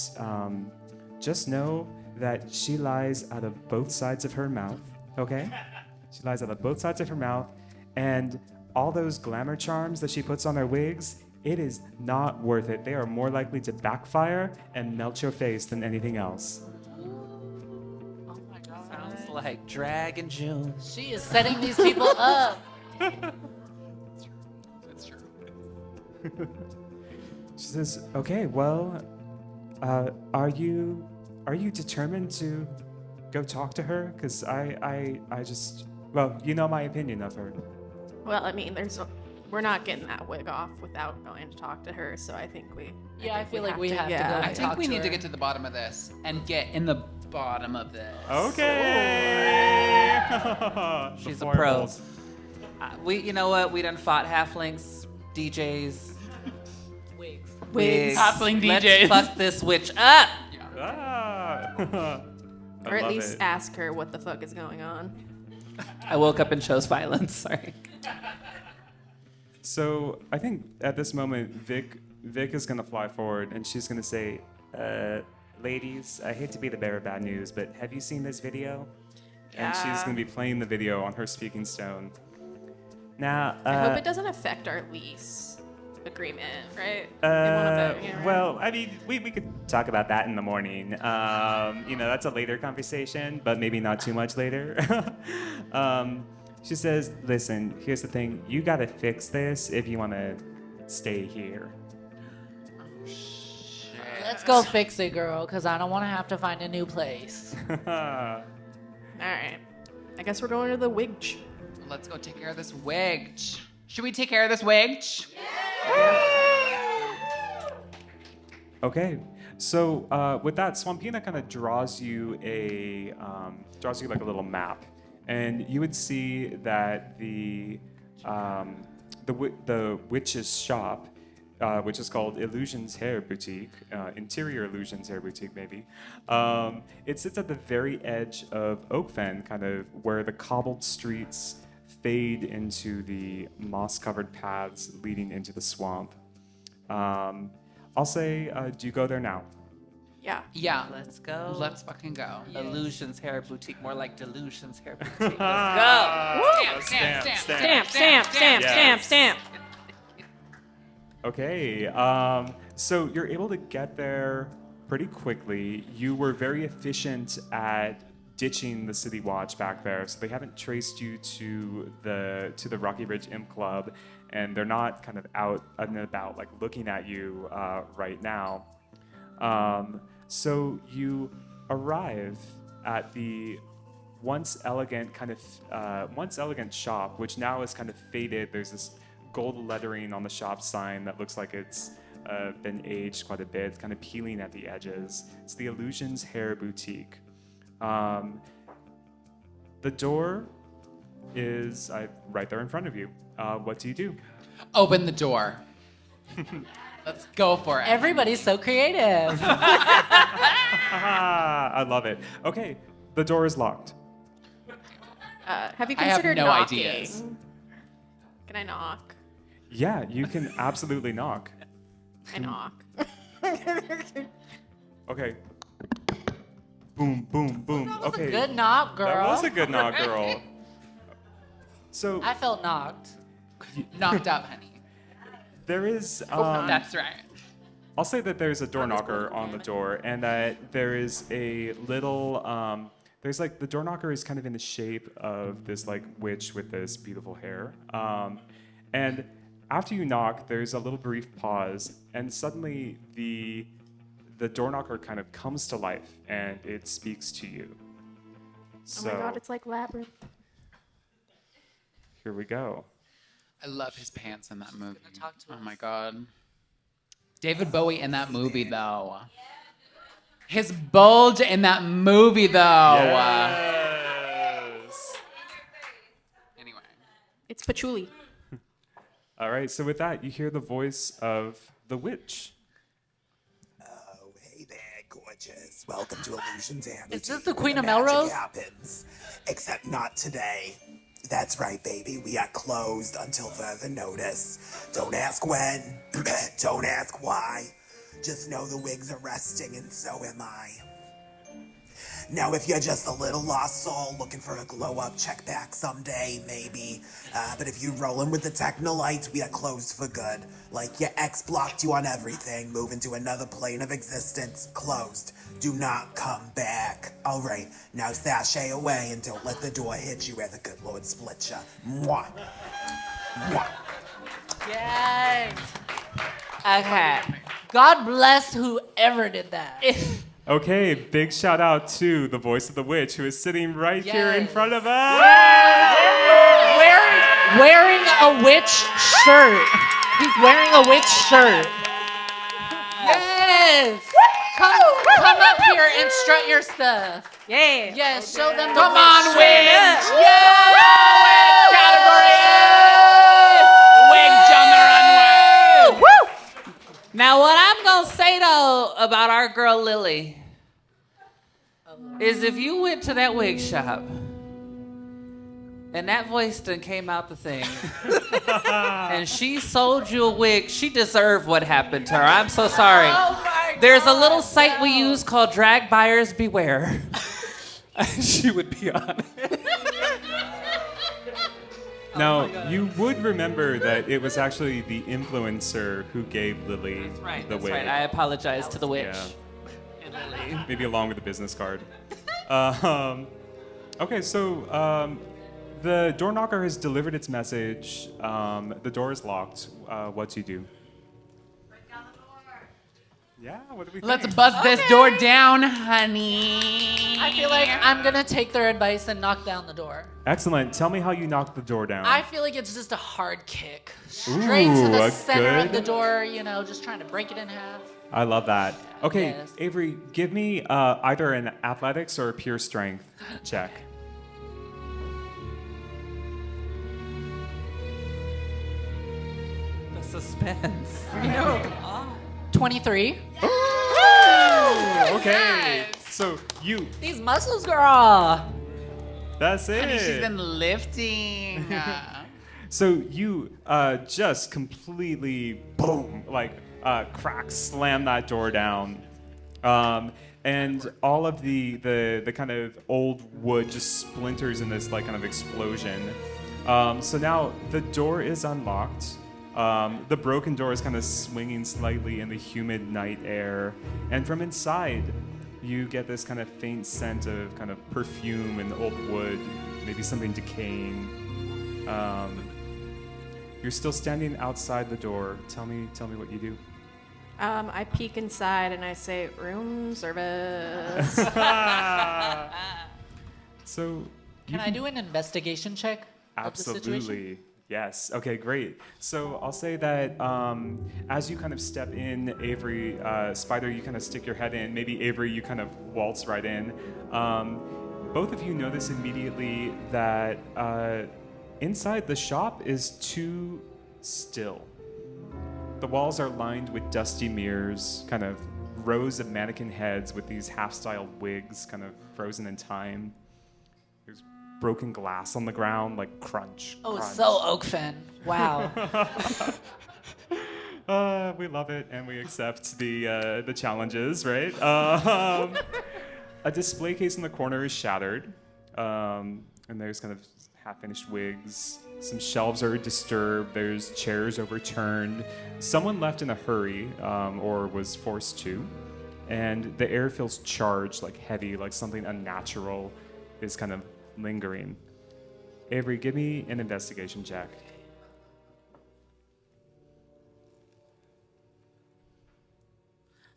she lies out of both sides of her mouth. Okay, she lies out of both sides of her mouth, and all those glamour charms that she puts on her wigs, it is not worth it. They are more likely to backfire and melt your face than anything else. Oh my god. Sounds like Drag in June. She is setting these people up. That's true. She says, okay, well, are you determined to go talk to her? Because I just, well, you know my opinion of her. Well, I mean, we're not getting that wig off without going to talk to her, so I think we. Yeah, I feel like we have to yeah. go. I think we need to get to the bottom of this and get in the bottom of this. Okay. She's The a pro. foibles. You know what? We done fought halflings, DJs, Wigs. wigs. Halfling Let's DJs. fuck this witch up. Ah. I Or at love least it. ask her what the fuck is going on. I woke up and chose violence. Sorry. So I think at this moment, Vic is gonna fly forward and she's gonna say, ladies, I hate to be the bearer of bad news, but have you seen this video? And she's Yeah. gonna be playing the video on her speaking stone. Now, I hope it doesn't affect our lease agreement, right? It won't affect- yeah, right? well, I mean, we could talk about that in the morning. That's a later conversation, but maybe not too much later. She says, listen, here's the thing. You gotta fix this if you wanna stay here. Let's go fix it, girl, because I don't want to have to find a new place. All right. I guess we're going to the Wigtch. Let's go take care of this Wigtch. Should we take care of this Wigtch? Okay, so with that, Swampina kind of draws you like a little map, and you would see that the witch's shop, which is called Illusions Hair Boutique, Interior Illusions Hair Boutique, maybe. It sits at the very edge of Oakfen, kind of where the cobbled streets fade into the moss-covered paths leading into the swamp. I'll say, do you go there now? Yeah. Yeah. Let's go. Let's fucking go. Illusions Hair Boutique, more like Delusions Hair Boutique. Let's go. Stamp, stamp, stamp, Stamp, stamp, stamp, Yes. stamp, stamp. Okay, so you're able to get there pretty quickly. You were very efficient at ditching the City Watch back there, so they haven't traced you to the Rocky Ridge Imp Club, and they're not kind of out and about like looking at you right now. So you arrive at the once elegant shop, which now is kind of faded. There's this gold lettering on the shop sign that looks like it's been aged quite a bit. It's kind of peeling at the edges. It's the Illusions Hair Boutique. The door is right there in front of you. What do you do? Open the door. Let's go for it. Everybody's so creative. I love it. Okay, the door is locked. Have you I have considered no knocking? ideas. Can I knock? Yeah, you can absolutely knock. I knock. Okay. Boom, boom, boom. Okay. Good knock, girl. That was a good knock, girl. So I felt knocked. Knocked up, honey. there is. That's right. I'll say that there's a door knocker on the door, and that there is a little. There's like the door knocker is kind of in the shape of this like witch with this beautiful hair. And after you knock, there's a little brief pause, and suddenly the door knocker kind of comes to life, and it speaks to you. So Oh my god, it's like Labyrinth. here we go. I love his pants in that movie. talk to Oh us. my god. David Bowie in that movie though. His bulge in that movie though. Yes. Anyway. It's patchouli. All right, so with that, you hear the voice of the witch. Oh, hey there, gorgeous. Welcome to Illusions Amity. Is this the Queen where of magic Melrose? happens. Except not today. That's right, baby. We are closed until further notice. Don't ask when. Don't ask why. Just know the wigs are resting, and so am I. Now, if you're just a little lost soul looking for a glow-up, check back someday, maybe. But if you rollin' with the Technolites, we are closed for good. Like your ex blocked you on everything, move into another plane of existence, closed. Do not come back. All right, now sashay away and don't let the door hit you where the good Lord split ya. Mwah. Mwah. Yay! Okay. God bless whoever did that. Okay, big shout out to the voice of the witch who is sitting right here in Yes. front of us. Wearing a witch shirt. He's wearing a witch shirt. Yes. Come up here and strut your stuff. Yeah. Yes, show them the Come witch on, shirt. Wigtch! Yeah. Category A! Wigtch on the runway! Now, what I'm gonna say though about our girl Lily is if you went to that wig shop and that voice done came out the thing and she sold you a wig, she deserved what happened to her. I'm so sorry. Oh my There's a God, little site we no. use called Drag Buyers Beware. She would be on it. Now, you would remember that it was actually the influencer who gave Lily the wig. Right. I apologize to the witch. Yeah. And Lily. Maybe along with the business card. Okay, so the door knocker has delivered its message. The door is locked. What do you do? Break down the door. Yeah, what do we Let's think? bust this door down, honey. I feel like I'm gonna take their advice and knock down the door. Excellent. Tell me how you knocked the door down. I feel like it's just a hard kick. Straight to Ooh, the a center of good- the door, just trying to break it in half. I love that. Okay, Yes. Avery, give me either an athletics or a pure strength check. The suspense. 23. Okay. So These muscles, girl. that's it. Honey, she's been lifting. So you just completely boom, crack, slam that door down, and all of the kind of old wood just splinters in this kind of explosion. So now the door is unlocked. The broken door is kind of swinging slightly in the humid night air, and from inside, you get this kind of faint scent of kind of perfume and old wood, maybe something decaying. You're still standing outside the door. Tell me what you do. I peek inside and I say, room service. So Can I do an investigation check of the situation? absolutely. Yes. Okay, great. So I'll say that as you kind of step in, Avery, Spyder, you kind of stick your head in. Maybe Avery, you kind of waltz right in. Both of you notice immediately that inside the shop is too still. The walls are lined with dusty mirrors, kind of rows of mannequin heads with these half-styled wigs kind of frozen in time. There's broken glass on the ground, like crunch. Oh, crunch. so Oakfen. Wow. We love it and we accept the challenges, right? A display case in the corner is shattered, and there's kind of half-finished wigs. Some shelves are disturbed. There's chairs overturned. Someone left in a hurry, or was forced to, and the air feels charged, like heavy, like something unnatural is kind of lingering. Avery, give me an investigation check.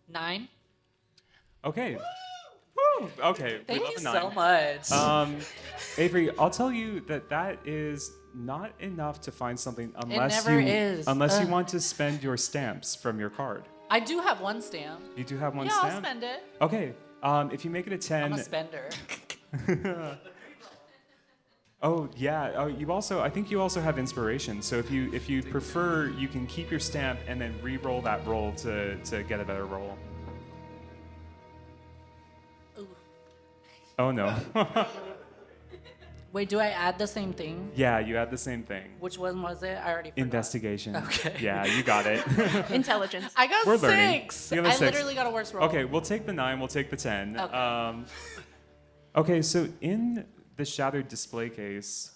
Nine. Okay. Woo! Okay. Thank we love you a nine. so much. Avery, I'll tell you that is not enough to find something unless never you is. unless you want to spend your stamps from your card. I do have one stamp. You do have one Yeah, stamp. I'll spend it. Okay. If you make it a 10, I'm a spender. Oh yeah. Oh, you also. I think you also have inspiration. So if you prefer, you can keep your stamp and then re-roll that roll to get a better roll. Ooh. Oh no. Wait, do I add the same thing? Yeah, you had the same thing. Which one was it? I already forgot. Investigation. Okay. Yeah, you got it. Intelligence. I got We're learning. 6. You got a I 6. literally got a worse roll. Okay, we'll take the 9. We'll take the 10. Okay. Okay, so in the shattered display case,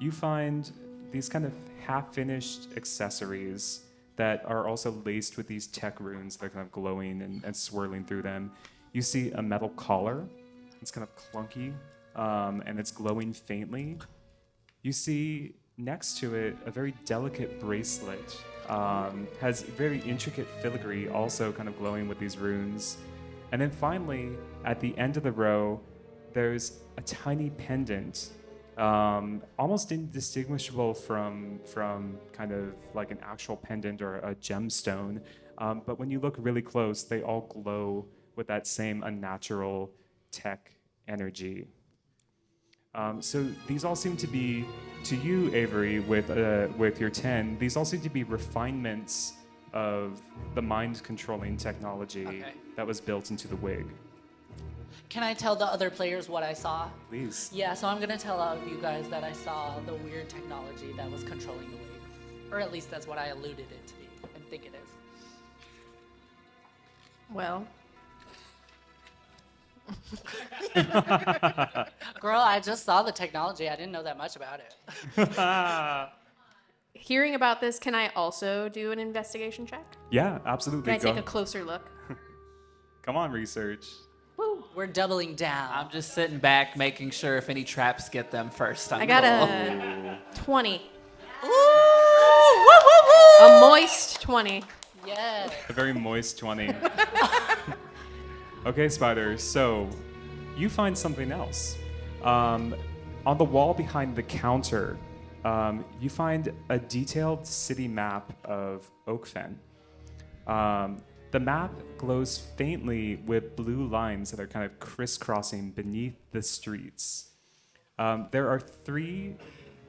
you find these kind of half-finished accessories that are also laced with these tech runes that are kind of glowing and swirling through them. You see a metal collar. It's kind of clunky, and it's glowing faintly. You see next to it a very delicate bracelet. Has very intricate filigree, also kind of glowing with these runes. And then finally, at the end of the row, there's a tiny pendant, almost indistinguishable from kind of like an actual pendant or a gemstone. But when you look really close, they all glow with that same unnatural tech energy. So these all seem to be, to you, Avery, with your 10, these all seem to be refinements of the mind-controlling technology that was built into the wig. Can I tell the other players what I saw? Please. Yeah, so I'm going to tell all of you guys that I saw the weird technology that was controlling the wig. Or at least that's what I alluded it to be and think it is. Well, Girl, I just saw the technology. I didn't know that much about it. hearing about this, can I also do an investigation check? Yeah, absolutely. Can I take a closer look? Come on, research. Woo, we're doubling down. I'm just sitting back, making sure if any traps get them first. I got a 20. Ooh, woo, woo, woo. A moist 20. Yeah. A very moist 20. Okay, Spyder, so you find something else. On the wall behind the counter, you find a detailed city map of Oakfen. The map glows faintly with blue lines that are kind of crisscrossing beneath the streets. There are 3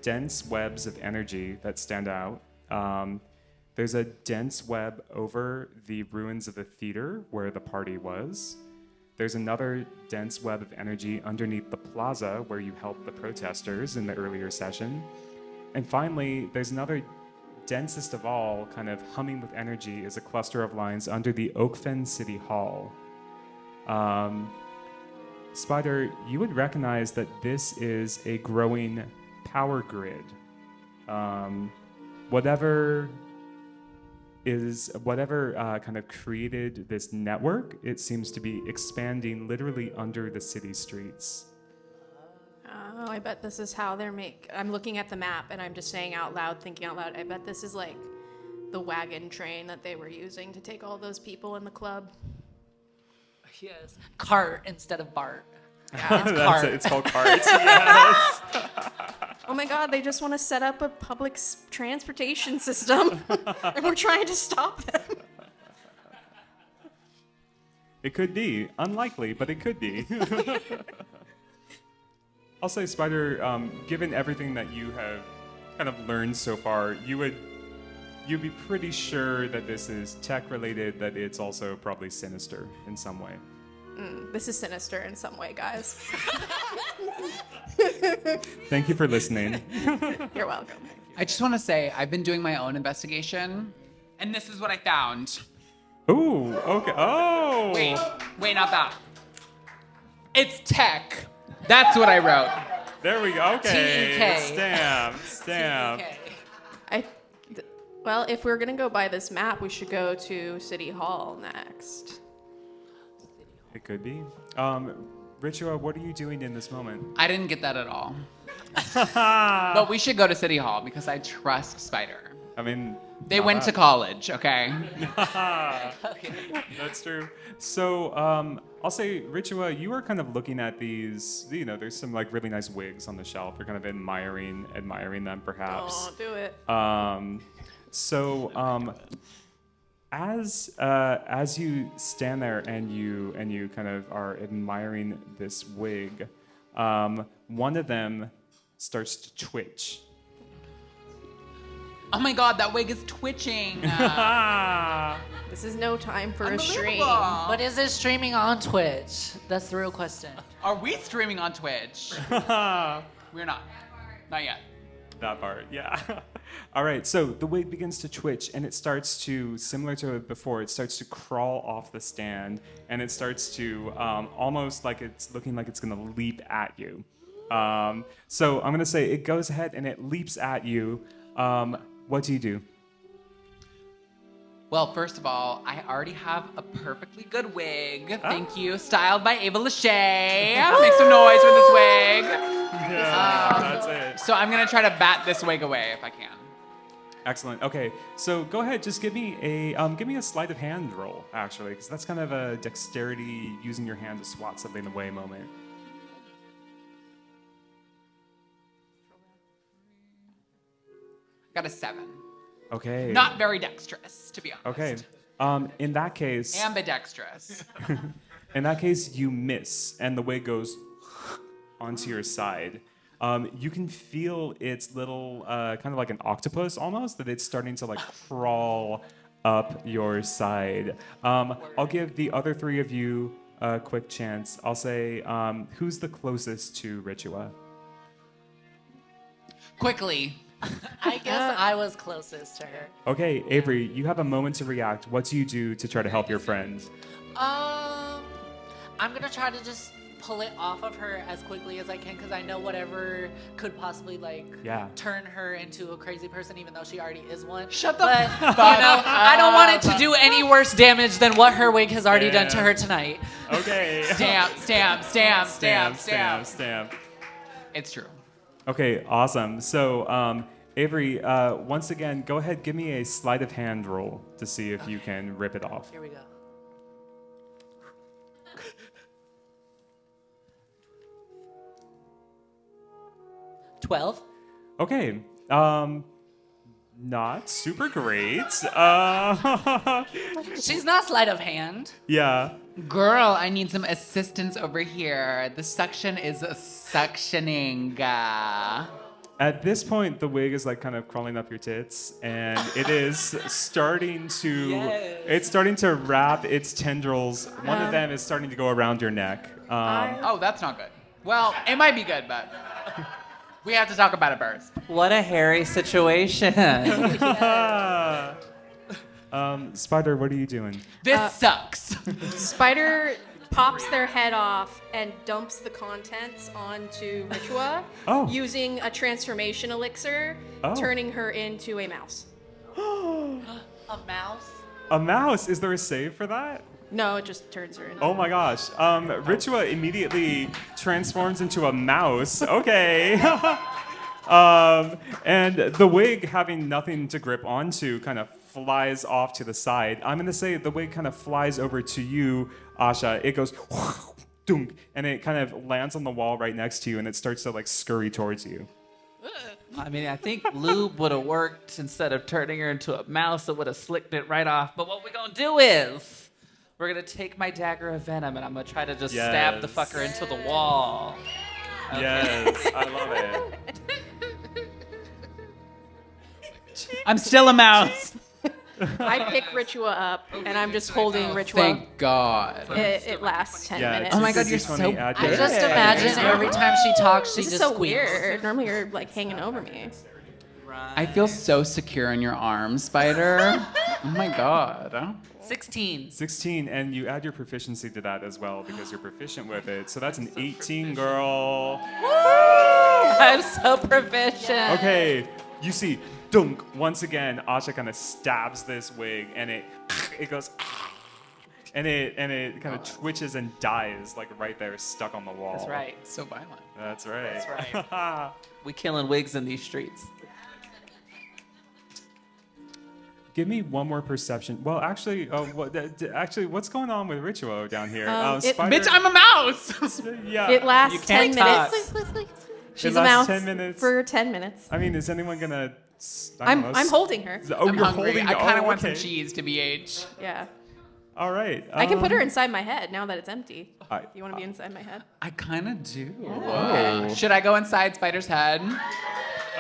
dense webs of energy that stand out. There's a dense web over the ruins of the theater where the party was. There's another dense web of energy underneath the plaza where you helped the protesters in the earlier session. And finally, there's another densest of all, kind of humming with energy, is a cluster of lines under the Oakfen City Hall. Spyder, you would recognize that this is a growing power grid. Whatever kind of created this network, it seems to be expanding literally under the city streets. Oh, I bet this is how they're I'm looking at the map and I'm just saying out loud, thinking out loud, I bet this is like the wagon train that they were using to take all those people in the club. Yes. Cart instead of Bart. Yeah, it's That's it. It's called carts. Yes. Oh my God, they just want to set up a public transportation system and we're trying to stop them. It could be. Unlikely, but it could be. I'll say, Spyder, given everything that you have kind of learned so far, you'd be pretty sure that this is tech-related, that it's also probably sinister in some way. This is sinister in some way, guys. Thank you for listening. You're welcome. I just want to say I've been doing my own investigation, and this is what I found. Ooh, okay. Oh! Wait, not that. It's tech. That's what I wrote. There we go. Okay. T-E-K. Stamp. Okay. Well, if we're gonna go by this map, we should go to City Hall next. It could be. Ritua, what are you doing in this moment? I didn't get that at all. But we should go to City Hall because I trust Spyder. I mean, They went to college, okay? That's true. So, I'll say, Ritua, you are kind of looking at these, there's some like really nice wigs on the shelf. You're kind of admiring them perhaps. Oh, do it. As you stand there and you kind of are admiring this wig, one of them starts to twitch. Oh my god, that wig is twitching. This is no time for a stream. But is it streaming on Twitch? That's the real question. Are we streaming on Twitch? We're not. Not yet. That part, yeah. All right, so the wig begins to twitch, and it starts to, similar to before, it starts to crawl off the stand, and it starts to almost like it's looking like it's going to leap at you. So I'm going to say it goes ahead and it leaps at you. What do you do? Well, first of all, I already have a perfectly good wig. Thank you. Styled by Ava LaShay. Make some noise for this wig. Yeah, that's it. So I'm going to try to bat this wig away if I can. Excellent. Okay, so go ahead. Just give me a sleight of hand roll, actually, because that's kind of a dexterity, using your hand to swat something away moment. Got a 7. Okay. Not very dexterous, to be honest. Okay. In that case. Ambidextrous. In that case, you miss, and the wig goes onto your side. You can feel its little, kind of like an octopus almost, that it's starting to like crawl up your side. I'll give the other 3 of you a quick chance. I'll say, who's the closest to Ritua? Quickly. I guess I was closest to her. Okay, Avery, you have a moment to react. What do you do to try to help your friend? I'm gonna try to just pull it off of her as quickly as I can, because I know whatever could possibly turn her into a crazy person, even though she already is one. Shut the But fuck I don't want it to do any worse damage than what her wig has already done to her tonight. Okay. Stamp, stamp, stamp, stamp, stamp. Stamp. It's true. Okay, awesome. So, Avery, once again, go ahead, give me a sleight of hand roll to see if you can rip it off. Here we go. $12. Okay, not super great. She's not sleight of hand. Yeah. Girl, I need some assistance over here. The suction is suctioning. At this point, the wig is like kind of crawling up your tits, and it is starting to, it's starting to wrap its tendrils. One of them is starting to go around your neck. Oh, that's not good. Well, it might be good, but we have to talk about it first. What a hairy situation. Spyder, what are you doing? This sucks. Spyder pops their head off and dumps the contents onto Ritua using a transformation elixir, turning her into a mouse. A mouse? A mouse? Is there a save for that? No, it just turns her into. Oh my gosh. Ritua immediately transforms into a mouse. Okay. And the wig, having nothing to grip onto, kind of flies off to the side. I'm going to say the wig kind of flies over to you, Asha. It goes, dunk, and it kind of lands on the wall right next to you, and it starts to like scurry towards you. I mean, I think lube would have worked. Instead of turning her into a mouse, it would have slicked it right off. But what we're going to do is we're going to take my dagger of venom, and I'm going to try to just stab the fucker into the wall. Okay. Yes, I love it. I'm still a mouse. I pick Ritua up, and I'm just holding Ritua. Thank God. It lasts 10 minutes. Oh my God, you're so big. I just imagine every time she talks, she This just is so squeals. weird. Normally you're like hanging over me. I feel so secure in your arms, Spyder. Oh my God. 16. 16, and you add your proficiency to that as well because you're proficient with it. So that's an 18, girl. I'm so proficient. Okay, you see, dunk, once again, Asha kind of stabs this wig, and it goes, and it kind of twitches and dies, like right there, stuck on the wall. That's right. It's so violent. That's right. That's right. We killing wigs in these streets. Give me one more perception. Well, actually, what's going on with Ritua down here? Bitch, I'm a mouse. Yeah. It lasts You 10 can't talk. minutes. She's It a lasts mouse 10 minutes. for 10 minutes. I mean, is anyone gonna? I don't know, I'm holding her. Oh, I'm you're hungry. holding. I kind of oh, want okay. some cheese to BH. Yeah. All right. I can put her inside my head now that it's empty. I- You want to be inside my head? I kind of do. Whoa. Okay. Should I go inside Spyder's head?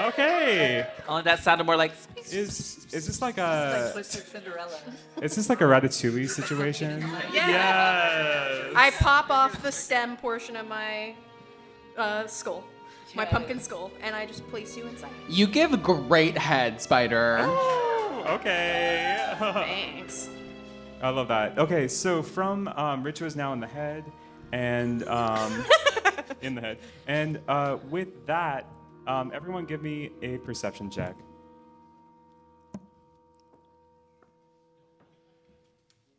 Okay. Oh, that sounded more like. Is this like a Twisted Cinderella. is this like a Ratatouille situation? Yes. I pop off the stem portion of my skull, my pumpkin skull, and I just place you inside. You give great head, Spyder. Ooh, okay. Thanks. I love that. Okay, so from Ritua is now in the head, and in the head, and with that, everyone give me a perception check.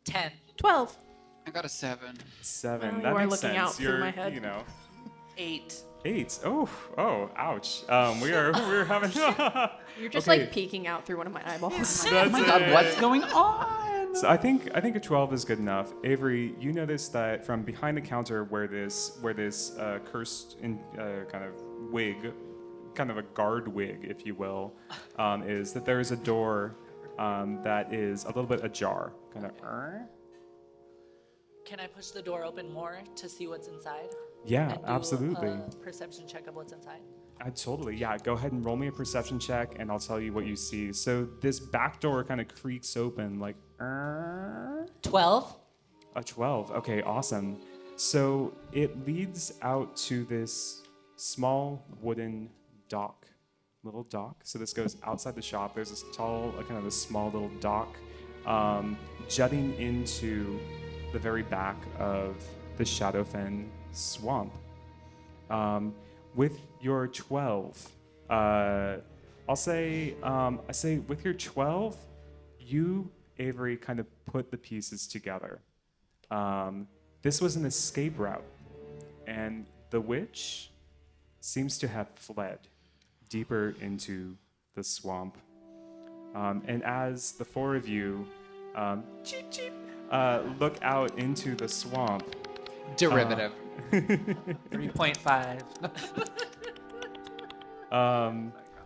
10. 12. I got a 7. 7. Well, that you are makes looking sense. out through You're, my head. you know, 8. 8. Oh, ouch. We're having. You're just Okay. like peeking out through one of my eyeballs. Oh my God, what's going on? So I think a 12 is good enough. Avery, you notice that from behind the counter where this cursed kind of wig, kind of a guard wig, if you will, is that there is a door that is a little bit ajar. Kind of. Can I push the door open more to see what's inside? Yeah, And do absolutely. a perception check of what's inside. Totally, yeah. Go ahead and roll me a perception check, and I'll tell you what you see. So this back door kind of creaks open, like 12. a 12. Okay, awesome. So it leads out to this small wooden dock, little dock. So this goes outside the shop. There's this tall, kind of a small little dock, jutting into the very back of the Shadowfen swamp. With your 12, I say with your 12, you, Avery, kind of put the pieces together. This was an escape route, and the witch seems to have fled deeper into the swamp. And as the four of you look out into the swamp, Derivative. 3.5.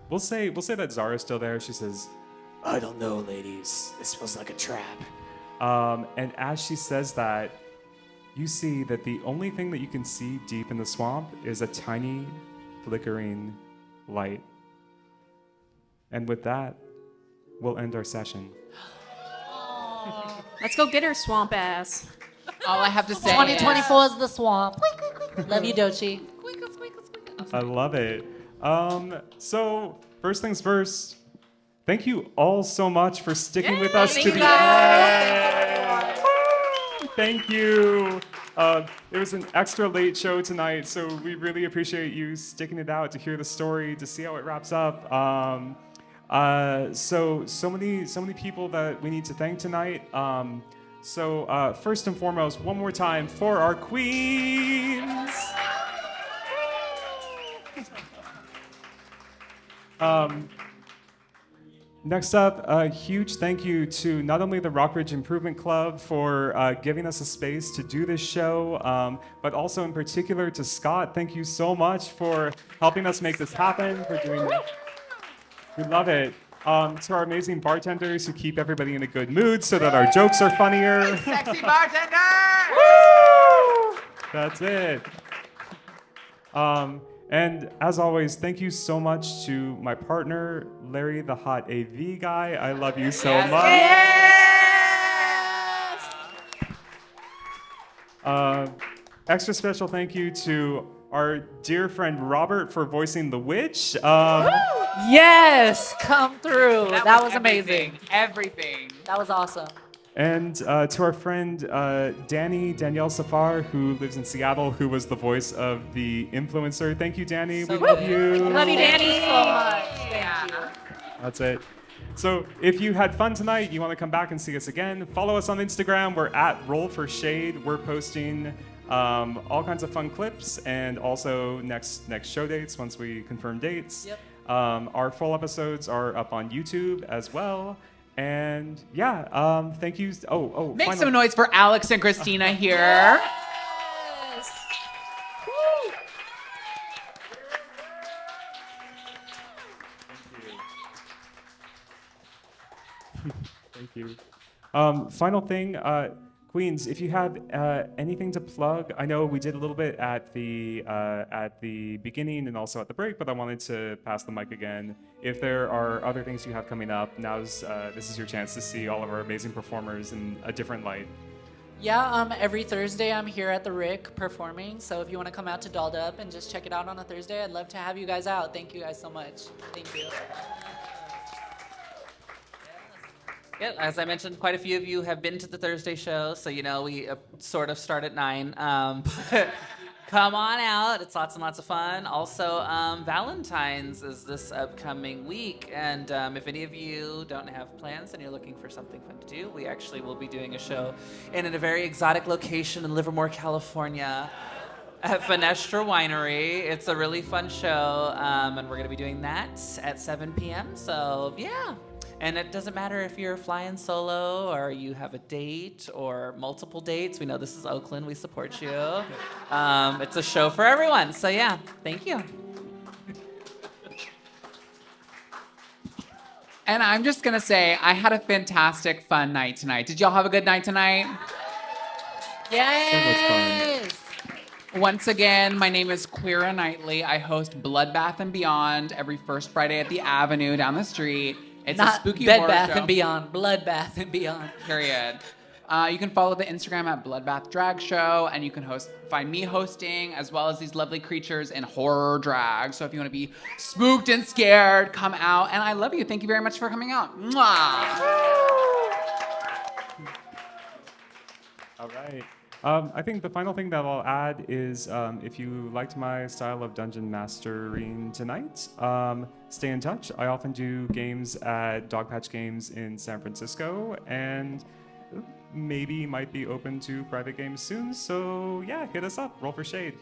we'll say that Zara's still there. She says, I don't know, ladies. This feels like a trap. and as she says that, you see that the only thing that you can see deep in the swamp is a tiny flickering light. And with that, we'll end our session. Let's go get her, swamp ass. All I have to say 2024 is the swamp. Love you, Dochi. I love it. So first things first, thank you all so much for sticking with us to the end. Thank you. It was an extra late show tonight, so we really appreciate you sticking it out to hear the story, to see how it wraps up. So many people that we need to thank tonight. So first and foremost, one more time for our queens. Next up, a huge thank you to not only the Rockridge Improvement Club for giving us a space to do this show, but also in particular to Scott. Thank you so much for helping us make this happen, for doing this. We love it. To our amazing bartenders who keep everybody in a good mood so that our jokes are funnier. Sexy bartender! Woo! That's it. And as always, thank you so much to my partner, Larry the Hot AV Guy. I love you so much. Extra special thank you to our dear friend Robert for voicing the witch. Yes, come through. That was amazing. Everything. That was awesome. And to our friend Danielle Safar, who lives in Seattle, who was the voice of the influencer. Thank you, Danny. We love you. Love you, Danny. So much. Thank you. That's it. So if you had fun tonight, you want to come back and see us again, follow us on Instagram. We're at Roll for Shade. We're posting all kinds of fun clips and also next show dates once we confirm dates. Yep. Our full episodes are up on YouTube as well. And yeah, thank you. Make final- some noise for Alex and Kristina here. Yes. Thank you. Final thing, Queens, if you have anything to plug, I know we did a little bit at the beginning and also at the break, but I wanted to pass the mic again. If there are other things you have coming up, this is your chance to see all of our amazing performers in a different light. Yeah, every Thursday I'm here at the Rick performing. So if you want to come out to Dolled Up and just check it out on a Thursday, I'd love to have you guys out. Thank you guys so much. Thank you. Yeah, as I mentioned, quite a few of you have been to the Thursday show, so we sort of start at 9. Come on out; it's lots and lots of fun. Also, Valentine's is this upcoming week, and if any of you don't have plans and you're looking for something fun to do, we actually will be doing a show in a very exotic location in Livermore, California, at Fenestra Winery. It's a really fun show, and we're going to be doing that at 7 p.m. So yeah. And it doesn't matter if you're flying solo or you have a date or multiple dates. We know this is Oakland. We support you. It's a show for everyone. So yeah, thank you. And I'm just going to say, I had a fantastic, fun night tonight. Did y'all have a good night tonight? Yes! Once again, my name is Queera Knightley. I host Bloodbath and Beyond every first Friday at the Avenue down the street. It's Not a spooky Bed horror Bath show. and Beyond, Bloodbath and Beyond. Period. You can follow the Instagram at Bloodbath Drag Show, and you can find me hosting, as well as these lovely creatures in horror drag. So if you want to be spooked and scared, come out. And I love you. Thank you very much for coming out. Mwah! All right. I think the final thing that I'll add is if you liked my style of dungeon mastering tonight, stay in touch. I often do games at Dogpatch Games in San Francisco, and maybe might be open to private games soon. So yeah, hit us up. Roll for shade.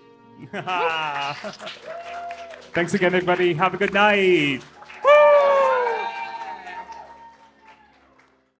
Thanks again, everybody. Have a good night.